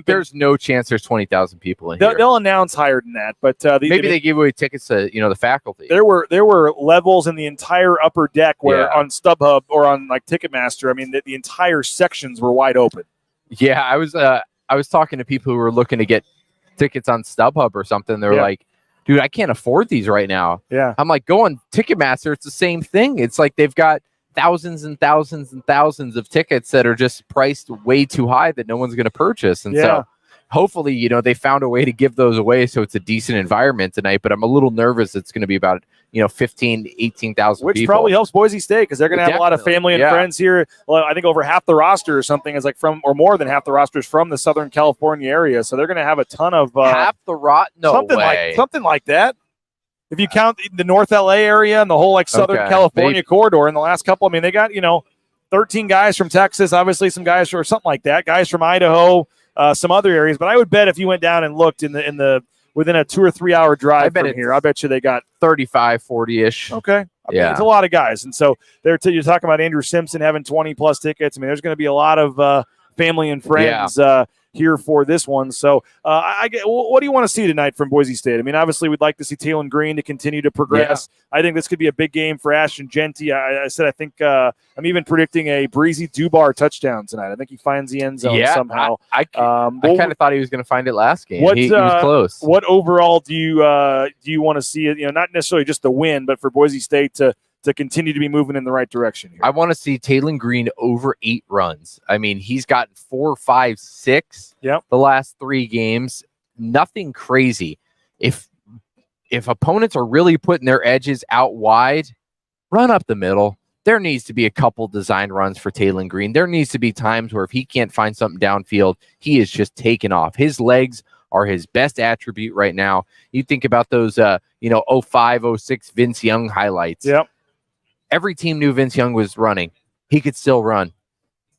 there's no chance there's 20,000 people in here. They'll announce higher than that, but maybe they gave away tickets to the faculty. There were levels in the entire upper deck where on StubHub or on Ticketmaster, I mean the entire sections were wide open. Yeah, I was talking to people who were looking to get tickets on StubHub or something. They're like, dude, I can't afford these right now. Yeah. I'm like, go on Ticketmaster. It's the same thing. It's like they've got thousands and thousands and thousands of tickets that are just priced way too high that no one's going to purchase. And so hopefully, they found a way to give those away so it's a decent environment tonight. But I'm a little nervous it's going to be about 15,000 to 18,000 which people. Probably helps Boise State because they're going to have a lot of family and friends here. Well, I think over half the roster or something is or more than half the roster is from the Southern California area. So they're going to have a ton of half the something like that. If you count the North LA area and the whole Southern California corridor in the last couple, I mean, they got 13 guys from Texas, obviously some guys or something like that, guys from Idaho, some other areas. But I would bet if you went down and looked in the within a 2 or 3 hour drive from here, I bet you they got 35, 40-ish. Okay. Yeah. It's a lot of guys. And so you're talking about Andrew Simpson having 20-plus tickets. I mean, there's going to be a lot of family and friends here for this one. So what do you want to see tonight from Boise State? I mean, obviously we'd like to see Taylon Green to continue to progress. Yeah. I think this could be a big game for Ashton Genty. I think I'm even predicting a breezy Dubar touchdown tonight. I think he finds the end zone somehow. I kind of thought he was going to find it last game. He was close. What overall do you want to see? Not necessarily just the win, but for Boise State to continue to be moving in the right direction here. I want to see Taylon Green over 8 runs. I mean, he's gotten 4, 5, 6 the last 3 games. Nothing crazy. If opponents are really putting their edges out wide, run up the middle. There needs to be a couple design runs for Taylon Green. There needs to be times where if he can't find something downfield, he is just taken off. His legs are his best attribute right now. You think about those 05, 06 Vince Young highlights. Yep. Every team knew Vince Young was running. He could still run.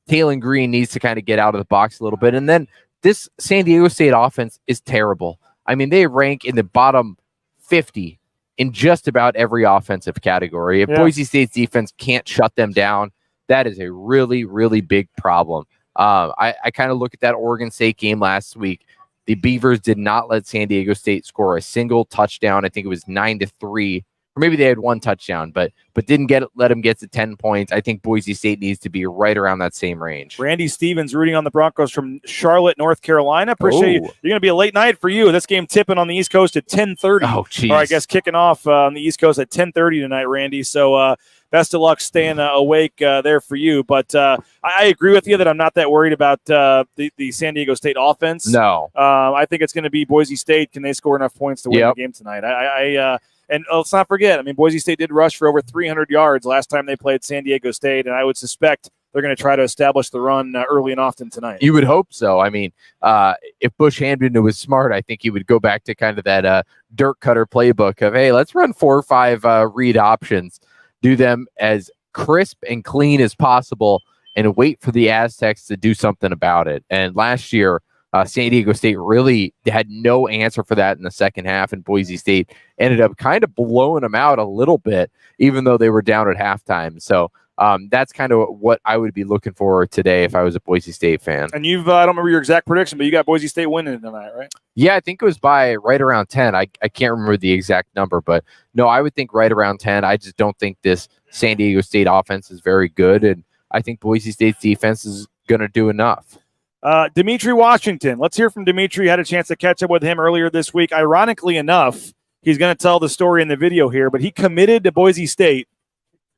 Taylon Green needs to kind of get out of the box a little bit. And then this San Diego State offense is terrible. I mean, they rank in the bottom 50 in just about every offensive category. If Boise State's defense can't shut them down, that is a really, really big problem. I kind of look at that Oregon State game last week. The Beavers did not let San Diego State score a single touchdown. I think it was 9-3. Or maybe they had 1 touchdown, but didn't let them get to 10 points. I think Boise State needs to be right around that same range. Randy Stevens rooting on the Broncos from Charlotte, North Carolina. Appreciate you. You're going to be a late night for you. This game tipping on the East Coast at 10:30. Oh, geez. Or I guess kicking off on the East Coast at 10:30 tonight, Randy. So best of luck staying awake there for you. But I agree with you that I'm not that worried about the San Diego State offense. No. I think it's going to be Boise State. Can they score enough points to win the game tonight? And let's not forget, I mean, Boise State did rush for over 300 yards last time they played San Diego State, and I would suspect they're going to try to establish the run early and often tonight. You would hope so. I mean, if Bush Hamden was smart, I think he would go back to kind of that dirt cutter playbook of, hey, let's run 4 or 5 read options, do them as crisp and clean as possible, and wait for the Aztecs to do something about it. And last year, San Diego State really had no answer for that in the second half, and Boise State ended up kind of blowing them out a little bit, even though they were down at halftime. So that's kind of what I would be looking for today if I was a Boise State fan. And I don't remember your exact prediction, but you got Boise State winning tonight, right? Yeah, I think it was by right around 10. I can't remember the exact number, but no, I would think right around 10. I just don't think this San Diego State offense is very good, and I think Boise State's defense is going to do enough. Dimitri Washington. Let's hear from Dimitri. Had a chance to catch up with him earlier this week. Ironically enough, he's going to tell the story in the video here, but he committed to Boise State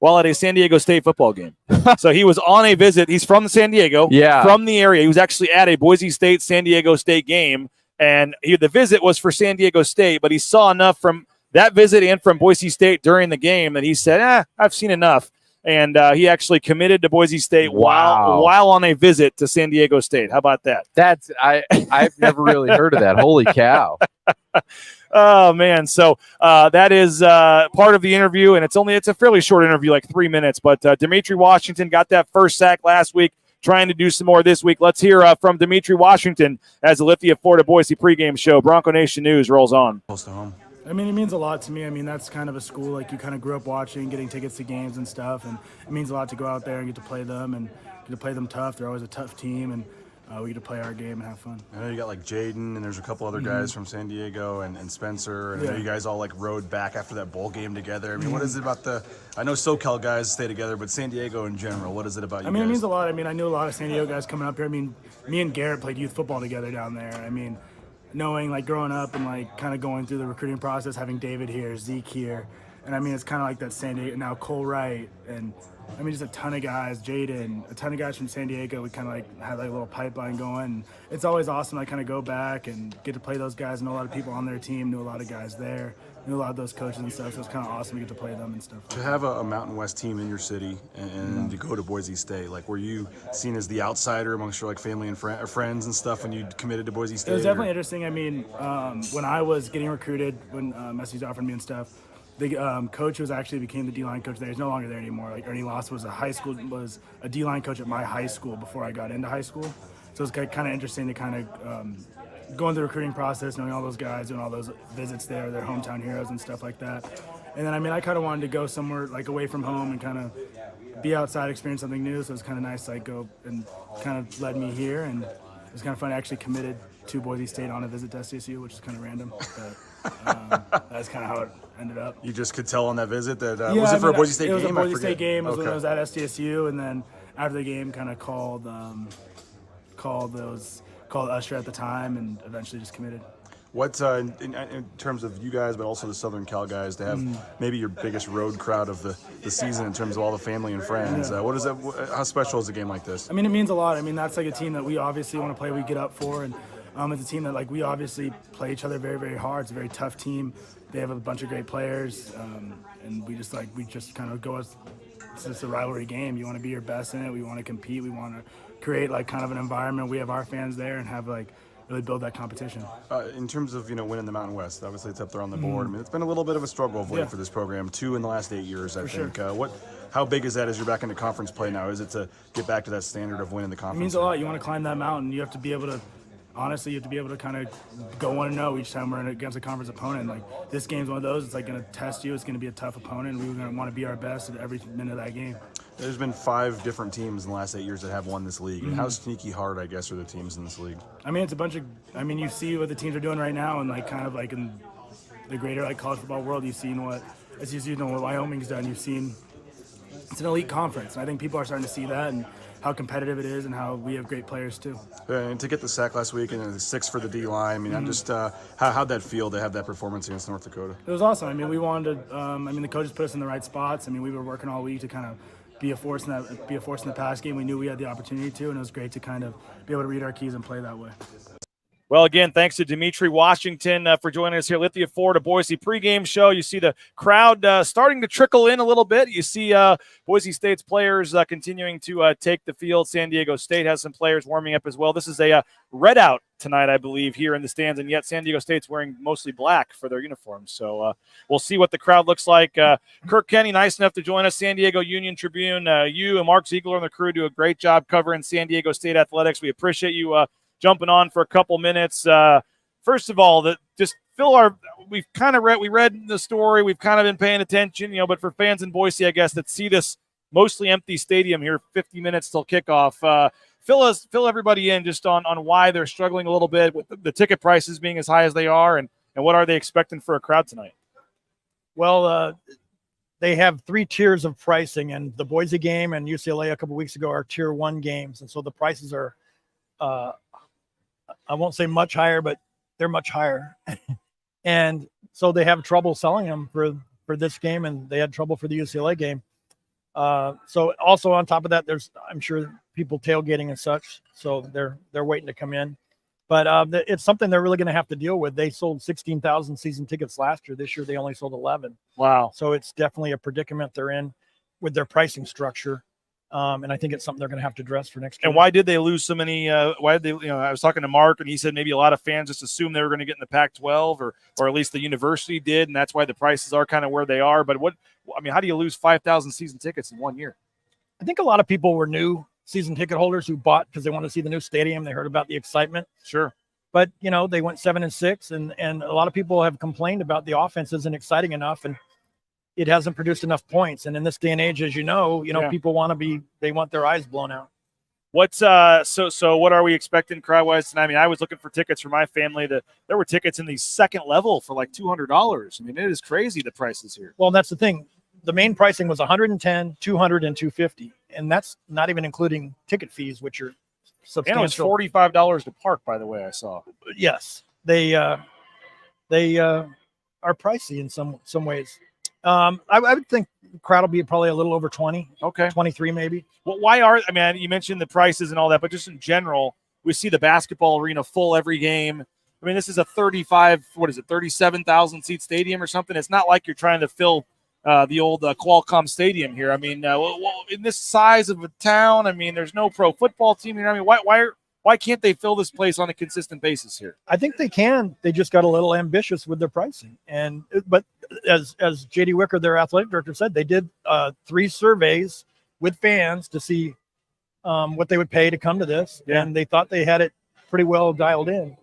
while at a San Diego State football game. So he was on a visit. He's from San Diego, from the area. He was actually at a Boise State, San Diego State game, and the visit was for San Diego State, but he saw enough from that visit and from Boise State during the game that he said, I've seen enough. And he actually committed to Boise State while on a visit to San Diego State. How about that? I've never really heard of that. Holy cow. Oh, man. So that is part of the interview, and it's a fairly short interview, like 3 minutes. But Dimitri Washington got that first sack last week, trying to do some more this week. Let's hear from Dimitri Washington as the Lithia Florida Boise pregame show. Bronco Nation News rolls on. Close to home. I mean, it means a lot to me. I mean, that's kind of a school like you kind of grew up watching, getting tickets to games and stuff, and it means a lot to go out there and get to play them and get to play them tough. They're always a tough team, and we get to play our game and have fun. I know you got like Jaden, and there's a couple other guys from San Diego and Spencer, and I know you guys all like rode back after that bowl game together. I mean, what is it about I know SoCal guys stay together, but San Diego in general, what is it about you guys? I mean, it means a lot. I mean, I knew a lot of San Diego guys coming up here. I mean, me and Garrett played youth football together down there. I mean, knowing, like, growing up and, like, kind of going through the recruiting process, having David here, Zeke here, and, I mean, it's kind of like that San Diego, now Cole Wright, and, I mean, just a ton of guys, Jaden, a ton of guys from San Diego. We kind of, like, had, like, a little pipeline going, and it's always awesome to kind of go back and get to play those guys, know a lot of people on their team, knew a lot of guys there, knew a lot of those coaches and stuff, so it's kind of awesome to get to play them and stuff. To have a Mountain West team in your city and to go to Boise State, like, were you seen as the outsider amongst your, like, family and friends and stuff when you committed to Boise State? It was definitely interesting. I mean, when I was getting recruited, when Messi's offered me and stuff, the coach who became the D-line coach there, he's no longer there anymore. Like, Ernie Loss was a D-line coach at my high school before I got into high school. So it's kind of interesting to kind of going through the recruiting process, knowing all those guys, doing all those visits there, their hometown heroes and stuff like that. And then, I mean, I kind of wanted to go somewhere like away from home and kind of be outside, experience something new. So it was kind of nice to like go and kind of led me here. And it was kind of fun. I actually committed to Boise State on a visit to SDSU, which is kind of random. But that's kind of how it ended up. You just could tell on that visit that was it for a Boise State game? It was a Boise State game. It was Okay. when I was at SDSU, and then after the game, kind of called Usher at the time, and eventually just committed. What in terms of you guys, but also the Southern Cal guys, to have maybe your biggest road crowd of the season in terms of all the family and friends? Yeah. What is that? How special is a game like this? I mean, it means a lot. I mean, that's like a team that we obviously want to play. We get up for, and it's a team that like we obviously play each other very, very hard. It's a very tough team. They have a bunch of great players, and we just kind of go as it's just a rivalry game. You want to be your best in it. We want to compete. We want to create like kind of an environment. We have our fans there and have like really build that competition. In terms of winning the Mountain West, obviously it's up there on the board. I mean, it's been a little bit of a struggle of late for this program. 2 in the last 8 years, I think. Sure. How big is that as you're back into conference play now? Is it to get back to that standard of winning the conference? It means a lot. You want to climb that mountain. You have to be able to. Honestly, you have to be able to kind of go 1-0 each time we're against a conference opponent. Like this game's one of those. It's like going to test you. It's going to be a tough opponent. We're going to want to be our best at every minute of that game. There's been 5 different teams in the last 8 years that have won this league. How sneaky hard, I guess, are the teams in this league? I mean, it's a bunch of. I mean, you see what the teams are doing right now, and like kind of like in the greater like college football world, you've seen what what Wyoming's done. You've seen it's an elite conference, and I think people are starting to see that and how competitive it is, and how we have great players too. And to get the sack last week and the 6 for the D line, I mean, I'm just how'd that feel to have that performance against North Dakota? It was awesome. I mean, we wanted to. I mean, the coaches put us in the right spots. I mean, we were working all week to kind of be a force in the pass game. We knew we had the opportunity to, and it was great to kind of be able to read our keys and play that way. Well, again, thanks to Dimitri Washington for joining us here. Lithia 4 to Boise pregame show. You see the crowd starting to trickle in a little bit. You see Boise State's players continuing to take the field. San Diego State has some players warming up as well. This is a red out tonight, I believe, here in the stands, and yet San Diego State's wearing mostly black for their uniforms. So we'll see what the crowd looks like. Kirk Kenny, nice enough to join us. San Diego Union Tribune. You and Mark Ziegler and the crew do a great job covering San Diego State athletics. We appreciate you jumping on for a couple minutes. First of all, we read the story. We've kind of been paying attention, but for fans in Boise, I guess, that see this mostly empty stadium here, 50 minutes till kickoff. Fill everybody in just on why they're struggling a little bit with the ticket prices being as high as they are, and what are they expecting for a crowd tonight? Well, they have 3 tiers of pricing, and the Boise game and UCLA a couple weeks ago are tier 1 games, and so the prices are I won't say much higher, but they're much higher. And so they have trouble selling them for this game, and they had trouble for the UCLA game. So also on top of that, I'm sure people tailgating and such, so they're waiting to come in. But it's something they're really going to have to deal with. They sold 16,000 season tickets last year. This year they only sold 11. Wow. So it's definitely a predicament they're in with their pricing structure. And I think it's something they're going to have to address for next year. And why did they lose so many? Why did they? I was talking to Mark, and he said maybe a lot of fans just assumed they were going to get in the Pac-12, or at least the university did, and that's why the prices are kind of where they are. But how do you lose 5,000 season tickets in 1 year? I think a lot of people were new season ticket holders who bought because they wanted to see the new stadium. They heard about the excitement. Sure. But they went 7-6, and a lot of people have complained about the offense isn't exciting enough, and it hasn't produced enough points. And in this day and age, as people they want their eyes blown out. What's so what are we expecting crowd-wise tonight? I mean, I was looking for tickets for my family. There were tickets in the second level for like $200. I mean, it is crazy, the prices here. Well, that's the thing. The main pricing was $110, $200, and $250. And that's not even including ticket fees, which are substantial. And it was $45 to park, by the way, I saw. Yes. They are pricey in some ways. I would think the crowd will be probably a little over 20. Okay. 23 maybe. Well, you mentioned the prices and all that, but just in general, we see the basketball arena full every game. I mean, this is a 37,000 seat stadium or something. It's not like you're trying to fill the old Qualcomm Stadium here. I mean, in this size of a town, I mean, there's no pro football team here. I mean, why can't they fill this place on a consistent basis here? I think they can. They just got a little ambitious with their pricing. But as JD Wicker, their athletic director, said, they did 3 surveys with fans to see what they would pay to come to this. Yeah. And they thought they had it pretty well dialed in.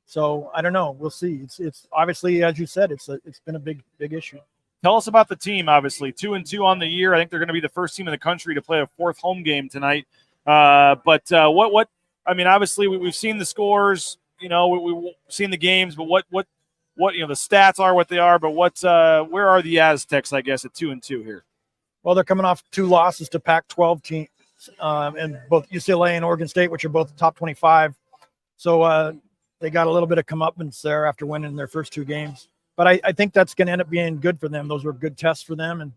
So I don't know. We'll see. It's obviously, as you said, it's been a big issue. Tell us about the team. Obviously, 2-2 on the year. I think they're going to be the first team in the country to play a fourth home game tonight. But what? I mean, obviously, we've seen the scores. You know, we've seen the games. But what? You know, the stats are what they are. But where are the Aztecs? I guess at 2-2 here. Well, they're coming off 2 losses to Pac-12 teams, and both UCLA and Oregon State, which are both top 25. So they got a little bit of comeuppance there after winning their first 2 games. But I think that's going to end up being good for them. Those were good tests for them, and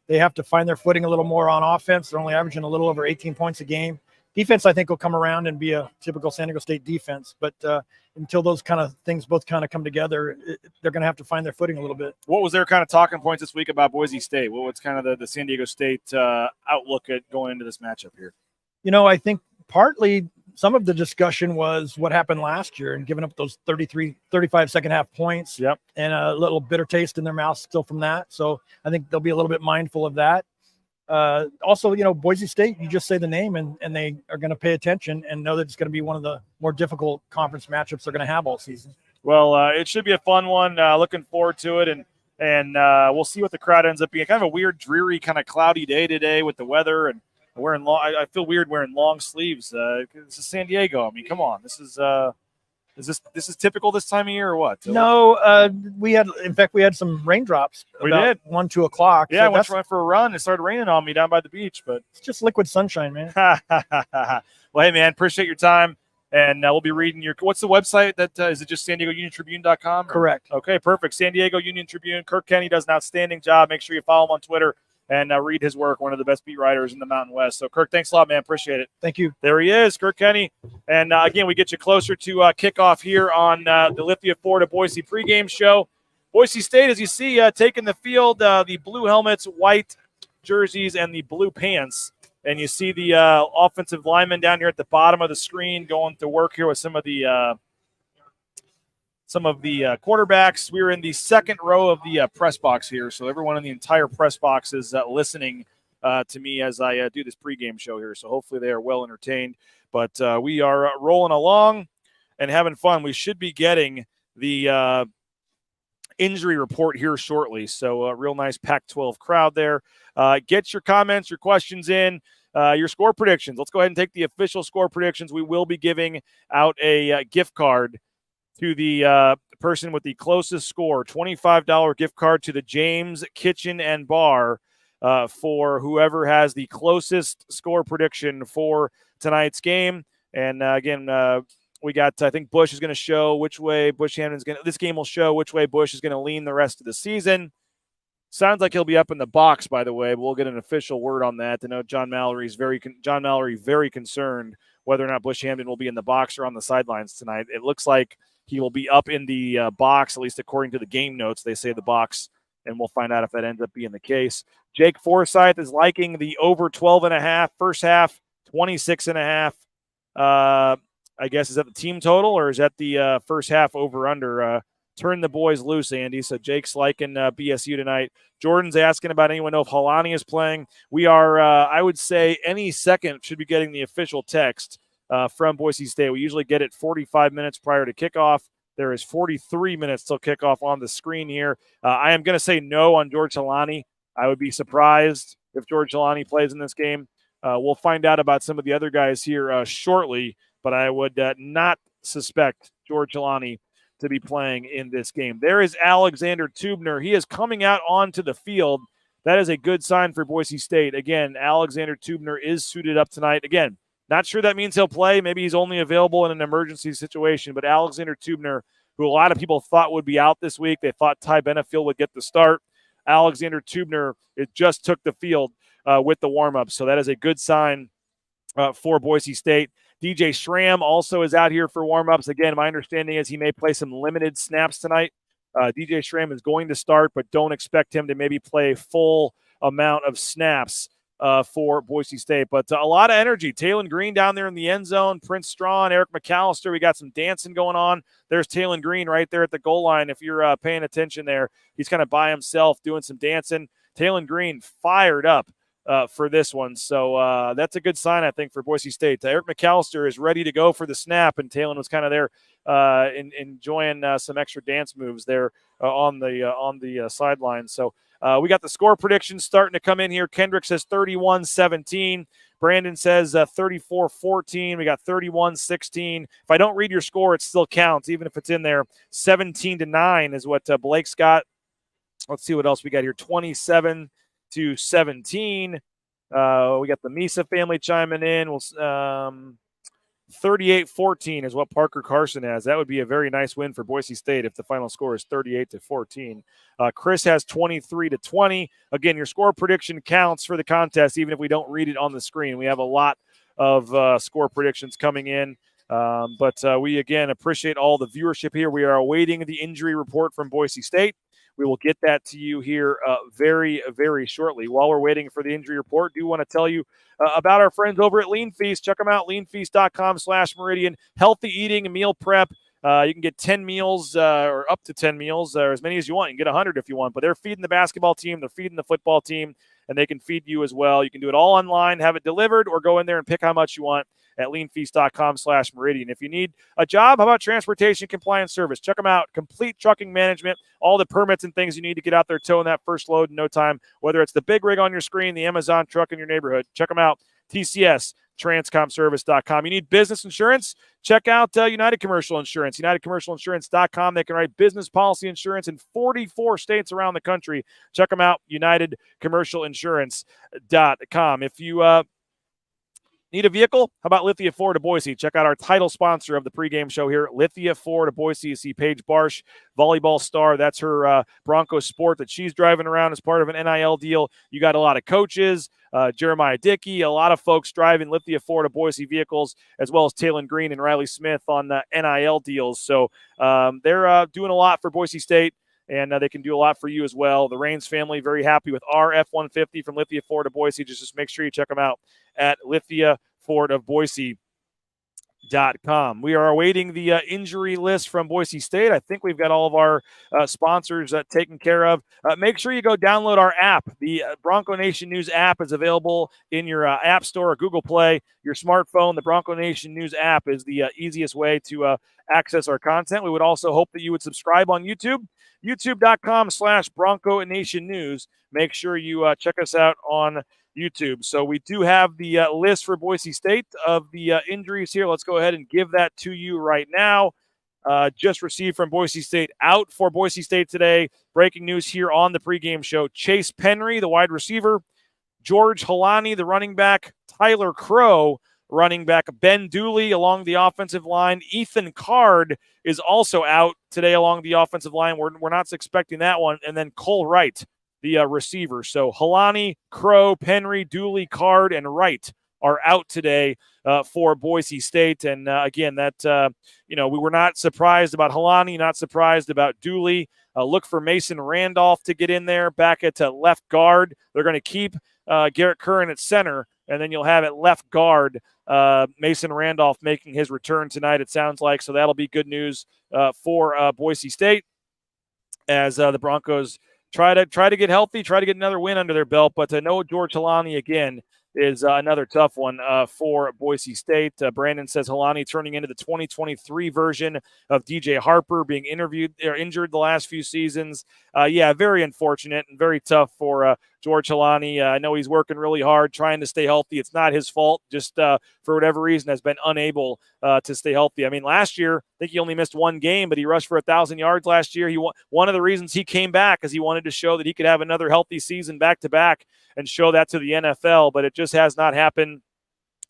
they have to find their footing a little more on offense. They're only averaging a little over 18 points a game. Defense, I think, will come around and be a typical San Diego State defense. But until those kind of things both kind of come together, they're going to have to find their footing a little bit. What was their kind of talking points this week about Boise State? What's kind of the San Diego State outlook at going into this matchup here? You know, I think partly some of the discussion was what happened last year and giving up those 35 second half points. Yep. And a little bitter taste in their mouth still from that. So I think they'll be a little bit mindful of that. Also, you know, Boise State, you just say the name and they are going to pay attention and know that it's going to be one of the more difficult conference matchups they're going to have all season. Well, it should be a fun one. Looking forward to it. And we'll see what the crowd ends up being. Kind of a weird, dreary, kind of cloudy day today with the weather and wearing long. I feel weird wearing long sleeves. This is San Diego. I mean, come on. This is typical this time of year or what? No, we had some raindrops. We did 1, 2 o'clock. Yeah, so I went for a run. It started raining on me down by the beach, but it's just liquid sunshine, man. Well, hey, man, appreciate your time. And we'll be reading what's the website that is it just San Diego Union Tribune.com? Correct. Okay, perfect. San Diego Union Tribune. Kirk Kenny does an outstanding job. Make sure you follow him on Twitter and read his work, one of the best beat writers in the Mountain West. So, Kirk, thanks a lot, man. Appreciate it. Thank you. There he is, Kirk Kenny. And, again, we get you closer to kickoff here on the Lithia Florida Boise pregame show. Boise State, as you see, taking the field, the blue helmets, white jerseys, and the blue pants. And you see the offensive linemen down here at the bottom of the screen going to work here with some of the quarterbacks. We're in the second row of the press box here, so everyone in the entire press box is listening to me as I do this pregame show here. So hopefully they are well entertained. But we are rolling along and having fun. We should be getting the injury report here shortly. So a real nice Pac-12 crowd there. Get your comments, your questions in, your score predictions. Let's go ahead and take the official score predictions. We will be giving out a gift card to the person with the closest score, $25 gift card to the James Kitchen and Bar for whoever has the closest score prediction for tonight's game. And again, we got, I think Bush is going to show which way this game will show which way Bush is going to lean the rest of the season. Sounds like he'll be up in the box, by the way. We'll get an official word on that. I know John Mallory very concerned whether or not Bush Hamden will be in the box or on the sidelines tonight. It looks like he will be up in the box, at least according to the game notes. They say the box, and we'll find out if that ends up being the case. Jake Forsyth is liking the over 12.5, first half, 26.5. I guess, is that the team total or is that the first half over-under? Turn the boys loose, Andy. So Jake's liking BSU tonight. Jordan's asking about anyone know if Halani is playing. We are, I would say, any second should be getting the official text from Boise State. We usually get it 45 minutes prior to kickoff. There is 43 minutes till kickoff on the screen here. I am going to say no on George Halani. I would be surprised if George Halani plays in this game. We'll find out about some of the other guys here shortly, but I would not suspect George Halani to be playing in this game. There is Alexander Tubner. He is coming out onto the field. That is a good sign for Boise State. Again, Alexander Tubner is suited up tonight. Again, not sure that means he'll play. Maybe he's only available in an emergency situation, but Alexander Tubner, who a lot of people thought would be out this week, they thought Ty Benefield would get the start. Alexander Tubner, it just took the field with the warm-ups, so that is a good sign for Boise State. DJ Schramm also is out here for warm-ups. Again, my understanding is he may play some limited snaps tonight. DJ Schramm is going to start, but don't expect him to maybe play a full amount of snaps for Boise State. But a lot of energy. Taylon Green down there in the end zone. Prince Strawn, Eric McAllister. We got some dancing going on. There's Taylon Green right there at the goal line. If you're paying attention there, he's kind of by himself doing some dancing. Taylon Green fired up for this one. So that's a good sign, I think, for Boise State. Eric McAllister is ready to go for the snap, and Taylon was kind of there enjoying some extra dance moves there on the sideline. So We got the score predictions starting to come in here. Kendrick says 31-17. Brandon says 34-14. We got 31-16. If I don't read your score, it still counts, even if it's in there. 17-9 is what Blake's got. Let's see what else we got here. 27-17. We got the Misa family chiming in. 38-14 is what Parker Carson has. That would be a very nice win for Boise State if the final score is 38-14. Chris has 23-20. Again, your score prediction counts for the contest, even if we don't read it on the screen. We have a lot of score predictions coming in. But we, again, appreciate all the viewership here. We are awaiting the injury report from Boise State. We will get that to you here very, very shortly. While we're waiting for the injury report, do want to tell you about our friends over at Lean Feast. Check them out, leanfeast.com/Meridian. Healthy eating and meal prep. You can get 10 meals or up to 10 meals or as many as you want. You can get 100 if you want. But they're feeding the basketball team. They're feeding the football team. And they can feed you as well. You can do it all online, have it delivered, or go in there and pick how much you want at leanfeast.com/Meridian. If you need a job, how about transportation compliance service? Check them out. Complete trucking management, all the permits and things you need to get out there towing that first load in no time, whether it's the big rig on your screen, the Amazon truck in your neighborhood. Check them out. TCS, transcomservice.com. You need business insurance? Check out United Commercial Insurance, unitedcommercialinsurance.com. They can write business policy insurance in 44 states around the country. Check them out, unitedcommercialinsurance.com. If you need a vehicle? How about Lithia Ford of Boise? Check out our title sponsor of the pregame show here, Lithia Ford of Boise. You see Paige Barsh, volleyball star. That's her Bronco Sport that she's driving around as part of an NIL deal. You got a lot of coaches, Jeremiah Dickey, a lot of folks driving Lithia Ford of Boise vehicles, as well as Taylon Green and Riley Smith on the NIL deals. So they're doing a lot for Boise State. And they can do a lot for you as well. The Raines family, very happy with our F-150 from Lithia Ford of Boise. Just make sure you check them out at lithiafordofboise.com. We are awaiting the injury list from Boise State. I think we've got all of our sponsors taken care of. Make sure you go download our app. The Bronco Nation News app is available in your App Store or Google Play. Your smartphone, the Bronco Nation News app is the easiest way to access our content. We would also hope that you would subscribe on YouTube. YouTube.com/Bronco Nation News. Make sure you check us out on YouTube. So we do have the list for Boise State of the injuries here. Let's go ahead and give that to you right now. Just received from Boise State. Out for Boise State today. Breaking news here on the pregame show. Chase Penry, the wide receiver. George Halani, the running back. Tyler Crow, running back. Ben Dooley along the offensive line. Ethan Card is also out today along the offensive line. We're not expecting that one. And then Cole Wright, the receiver. So Halani, Crow, Penry, Dooley, Card, and Wright are out today for Boise State. And again, that, we were not surprised about Halani, not surprised about Dooley. Look for Mason Randolph to get in there back at left guard. They're going to keep Garrett Curran at center, and then you'll have at left guard Mason Randolph making his return tonight, it sounds like. So that'll be good news for Boise State as the Broncos try to get healthy, try to get another win under their belt. But no George Halani again is another tough one for Boise State. Brandon says Halani turning into the 2023 version of DJ Harper, being injured the last few seasons. Very unfortunate and very tough for George Halani. I know he's working really hard, trying to stay healthy. It's not his fault, just for whatever reason has been unable to stay healthy. I mean, last year, I think he only missed one game, but he rushed for 1,000 yards last year. One of the reasons he came back is he wanted to show that he could have another healthy season back-to-back and show that to the NFL, but it just has not happened.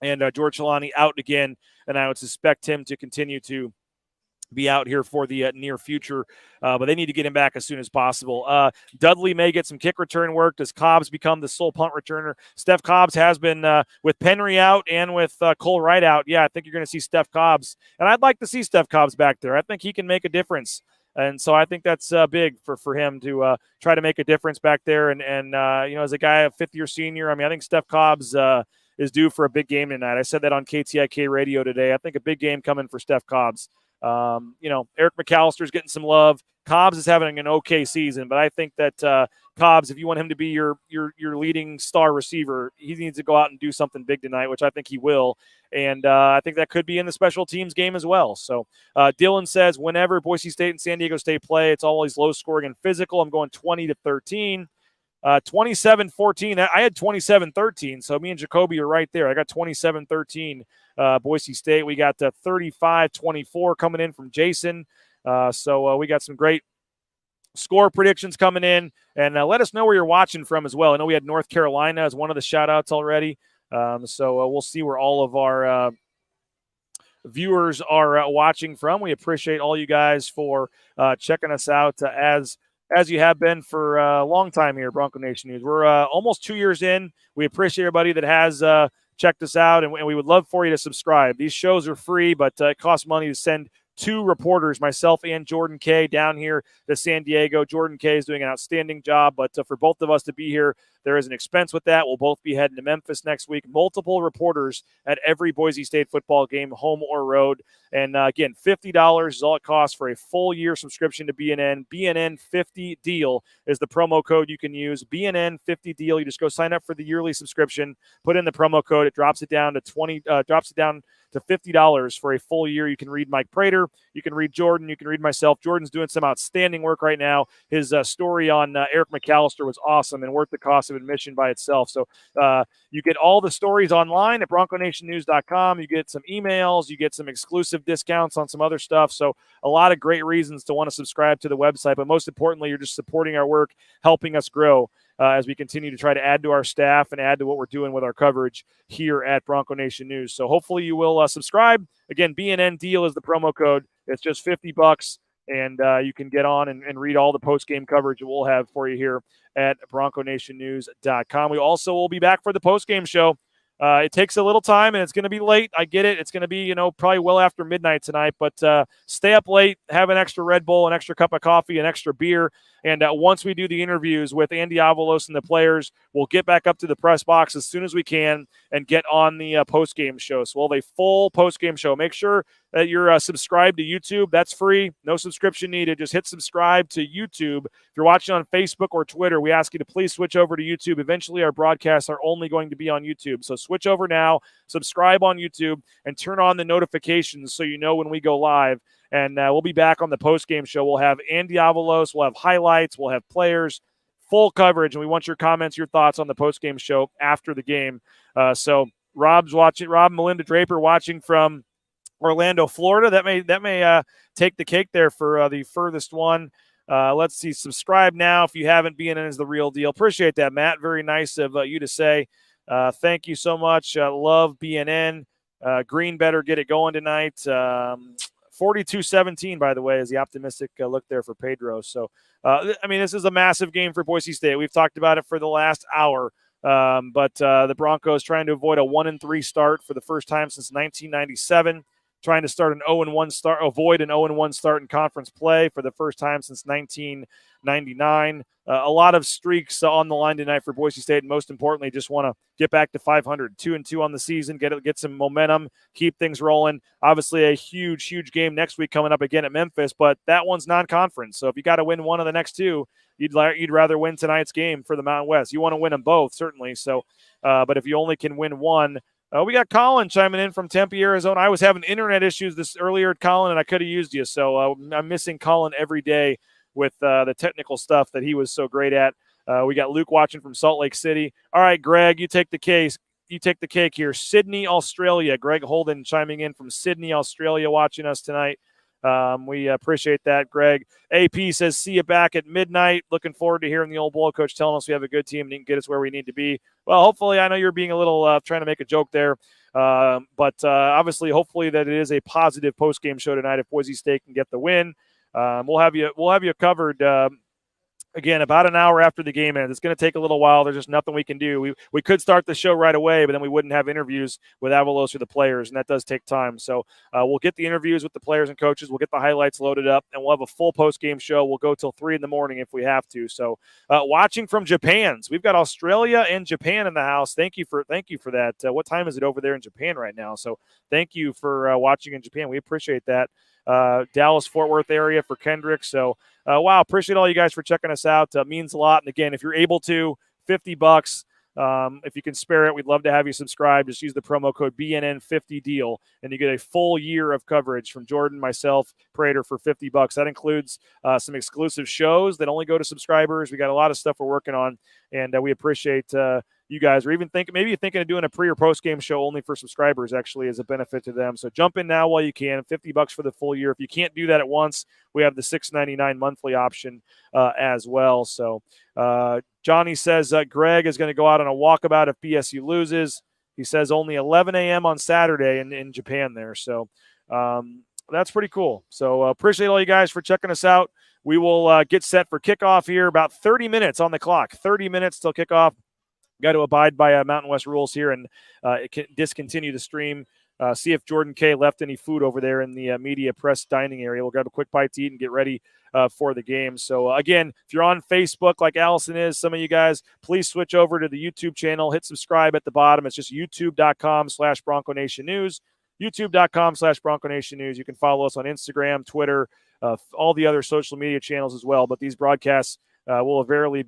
And George Halani out again, and I would suspect him to continue to be out here for the near future, but they need to get him back as soon as possible. Dudley may get some kick return work. Does Cobbs become the sole punt returner? Steph Cobbs has been with Penry out and with Cole Wright out. Yeah, I think you're going to see Steph Cobbs, and I'd like to see Steph Cobbs back there. I think he can make a difference. And so I think that's big for him to try to make a difference back there. And as a guy, a fifth-year senior, I think Steph Cobbs is due for a big game tonight. I said that on KTIK radio today. I think a big game coming for Steph Cobbs. Eric McAllister's getting some love. Cobbs is having an okay season, but I think that Cobbs, if you want him to be your leading star receiver, he needs to go out and do something big tonight, which I think he will. And I think that could be in the special teams game as well. So Dylan says, whenever Boise State and San Diego State play, it's always low scoring and physical. I'm going 20-13. 27-14. I had 27-13, so me and Jacoby are right there. I got 27-13 Boise State. We got 35-24 coming in from Jason. So we got some great score predictions coming in. And let us know where you're watching from as well. I know we had North Carolina as one of the shout-outs already. So we'll see where all of our viewers are watching from. We appreciate all you guys for checking us out as you have been for a long time here at Bronco Nation News. We're almost 2 years in. We appreciate everybody that has checked us out, and we would love for you to subscribe. These shows are free, but it costs money to send 2 reporters, myself and Jordan Kay, down here to San Diego. Jordan Kay is doing an outstanding job, but for both of us to be here, there is an expense with that. We'll both be heading to Memphis next week. Multiple reporters at every Boise State football game, home or road. And again, $50 is all it costs for a full year subscription to BNN. BNN 50 deal is the promo code you can use. BNN 50 deal. You just go sign up for the yearly subscription, put in the promo code. It drops it down to $50 for a full year. You can read Mike Prater. You can read Jordan. You can read myself. Jordan's doing some outstanding work right now. His story on Eric McAllister was awesome and worth the cost of admission by itself. So you get all the stories online at bronconationnews.com. You get some emails. You get some exclusive discounts on some other stuff. So a lot of great reasons to want to subscribe to the website. But most importantly, you're just supporting our work, helping us grow as we continue to try to add to our staff and add to what we're doing with our coverage here at Bronco Nation News. So hopefully you will subscribe. Again, BNN deal is the promo code. It's just $50, and you can get on and read all the post-game coverage that we'll have for you here at bronconationnews.com. We also will be back for the post-game show. It takes a little time, and it's going to be late. I get it. It's going to be, probably well after midnight tonight. But stay up late, have an extra Red Bull, an extra cup of coffee, an extra beer. And once we do the interviews with Andy Avalos and the players, we'll get back up to the press box as soon as we can and get on the post-game show. So we'll have a full post-game show. Make sure that you're subscribed to YouTube. That's free. No subscription needed. Just hit subscribe to YouTube. If you're watching on Facebook or Twitter, we ask you to please switch over to YouTube. Eventually, our broadcasts are only going to be on YouTube. So switch over now, subscribe on YouTube, and turn on the notifications so you know when we go live. And we'll be back on the post-game show. We'll have Andy Avalos. We'll have highlights. We'll have players, full coverage. And we want your comments, your thoughts on the post-game show after the game. So Rob's watching. Rob and Melinda Draper watching from Orlando, Florida. That may take the cake there for the furthest one. Let's see. Subscribe now if you haven't. BNN is the real deal. Appreciate that, Matt. Very nice of you to say. Thank you so much. Love BNN. Green better get it going tonight. 42-17, by the way, is the optimistic look there for Pedro. So, this is a massive game for Boise State. We've talked about it for the last hour. But the Broncos trying to avoid a 1-3 start for the first time since 1997. Trying to start avoid an 0-1 start in conference play for the first time since 1999. A lot of streaks on the line tonight for Boise State, and most importantly, just want to get back to 500, 2-2 on the season, get some momentum, keep things rolling. Obviously, a huge game next week coming up again at Memphis, but that one's non-conference. So if you got to win one of the next two, you'd rather win tonight's game for the Mountain West. You want to win them both, certainly. So, but if you only can win one. We got Colin chiming in from Tempe, Arizona. I was having internet issues this earlier, Colin, and I could have used you. So I'm missing Colin every day with the technical stuff that he was so great at. We got Luke watching from Salt Lake City. All right, Greg, you take the cake here. Sydney, Australia. Greg Holden chiming in from Sydney, Australia, watching us tonight. We appreciate that, Greg. AP says, see you back at midnight. Looking forward to hearing the old Bowl coach telling us we have a good team and he can get us where we need to be. Well, hopefully, I know you're being a little trying to make a joke there. But obviously, hopefully that it is a positive post-game show tonight if Boise State can get the win. We'll have you covered again, about an hour after the game ends. It's going to take a little while. There's just nothing we can do. We could start the show right away, but then we wouldn't have interviews with Avalos or the players, and that does take time. So we'll get the interviews with the players and coaches. We'll get the highlights loaded up, and we'll have a full post-game show. We'll go till 3 a.m. if we have to. So watching from Japan. So we've got Australia and Japan in the house. Thank you for that. What time is it over there in Japan right now? So thank you for watching in Japan. We appreciate that. Dallas-Fort Worth area for Kendrick. So, wow, appreciate all you guys for checking us out. Means a lot. And again, if you're able to, $50, If you can spare it, we'd love to have you subscribe. Just use the promo code BNN50deal, and you get a full year of coverage from Jordan, myself, Prater for $50. That includes some exclusive shows that only go to subscribers. We got a lot of stuff we're working on, and we appreciate you guys. Or even maybe you're thinking of doing a pre or post game show only for subscribers. Actually, is a benefit to them. So jump in now while you can. $50 for the full year. If you can't do that at once, we have the $6.99 monthly option as well. So Johnny says Greg is going to go out on a walkabout if BSU loses. He says only 11 a.m. on Saturday in Japan there. So that's pretty cool. So appreciate all you guys for checking us out. We will get set for kickoff here. About 30 minutes on the clock. 30 minutes till kickoff. Got to abide by Mountain West rules here and discontinue the stream. See if Jordan K left any food over there in the media press dining area. We'll grab a quick bite to eat and get ready for the game. So, again, if you're on Facebook like Allison is, some of you guys, please switch over to the YouTube channel. Hit subscribe at the bottom. It's just youtube.com/Bronco Nation News. youtube.com/Bronco Nation News. You can follow us on Instagram, Twitter, all the other social media channels as well. But these broadcasts will eventually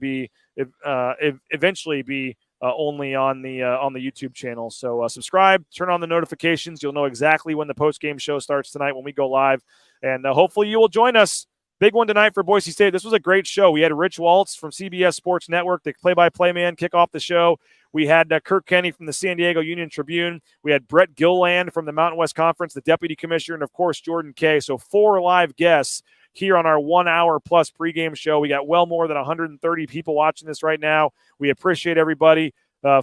be only on the YouTube channel. So subscribe, turn on the notifications. You'll know exactly when the post-game show starts tonight when we go live. And hopefully you will join us. Big one tonight for Boise State. This was a great show. We had Rich Waltz from CBS Sports Network, the play-by-play man, kick off the show. We had Kirk Kenny from the San Diego Union Tribune. We had Brett Gilland from the Mountain West Conference, the deputy commissioner, and, of course, Jordan Kay. So 4 live guests here on our 1 hour plus pregame show. We got well more than 130 people watching this right now. We appreciate everybody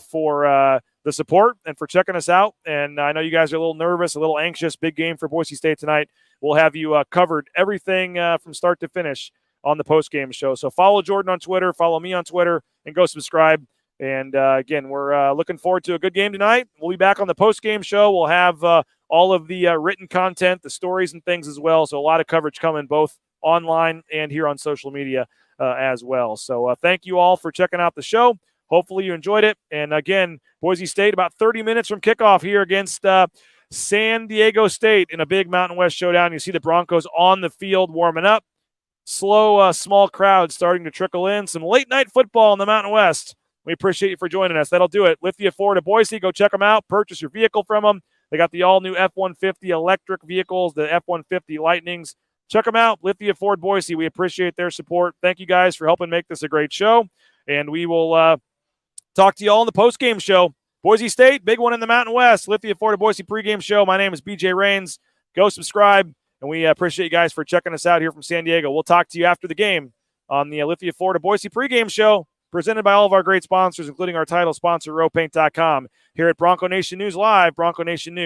for the support and for checking us out. And I know you guys are a little nervous, a little anxious. Big game for Boise State tonight. We'll have you covered everything from start to finish on the postgame show. So follow Jordan on Twitter, follow me on Twitter, and go subscribe. And, again, we're looking forward to a good game tonight. We'll be back on the postgame show. We'll have all of the written content, the stories and things as well. So a lot of coverage coming both online and here on social media as well. So thank you all for checking out the show. Hopefully you enjoyed it. And, again, Boise State about 30 minutes from kickoff here against San Diego State in a big Mountain West showdown. You see the Broncos on the field warming up. Slow, small crowd starting to trickle in. Some late-night football in the Mountain West. We appreciate you for joining us. That'll do it. Lithia Ford of Boise. Go check them out. Purchase your vehicle from them. They got the all-new F-150 electric vehicles, the F-150 Lightnings. Check them out. Lithia Ford Boise. We appreciate their support. Thank you guys for helping make this a great show. And we will talk to you all in the post-game show. Boise State, big one in the Mountain West. Lithia Ford of Boise pregame show. My name is BJ Rains. Go subscribe. And we appreciate you guys for checking us out here from San Diego. We'll talk to you after the game on the Lithia Ford of Boise pregame show, presented by all of our great sponsors, including our title sponsor, rowpaint.com. Here at Bronco Nation News Live, Bronco Nation News.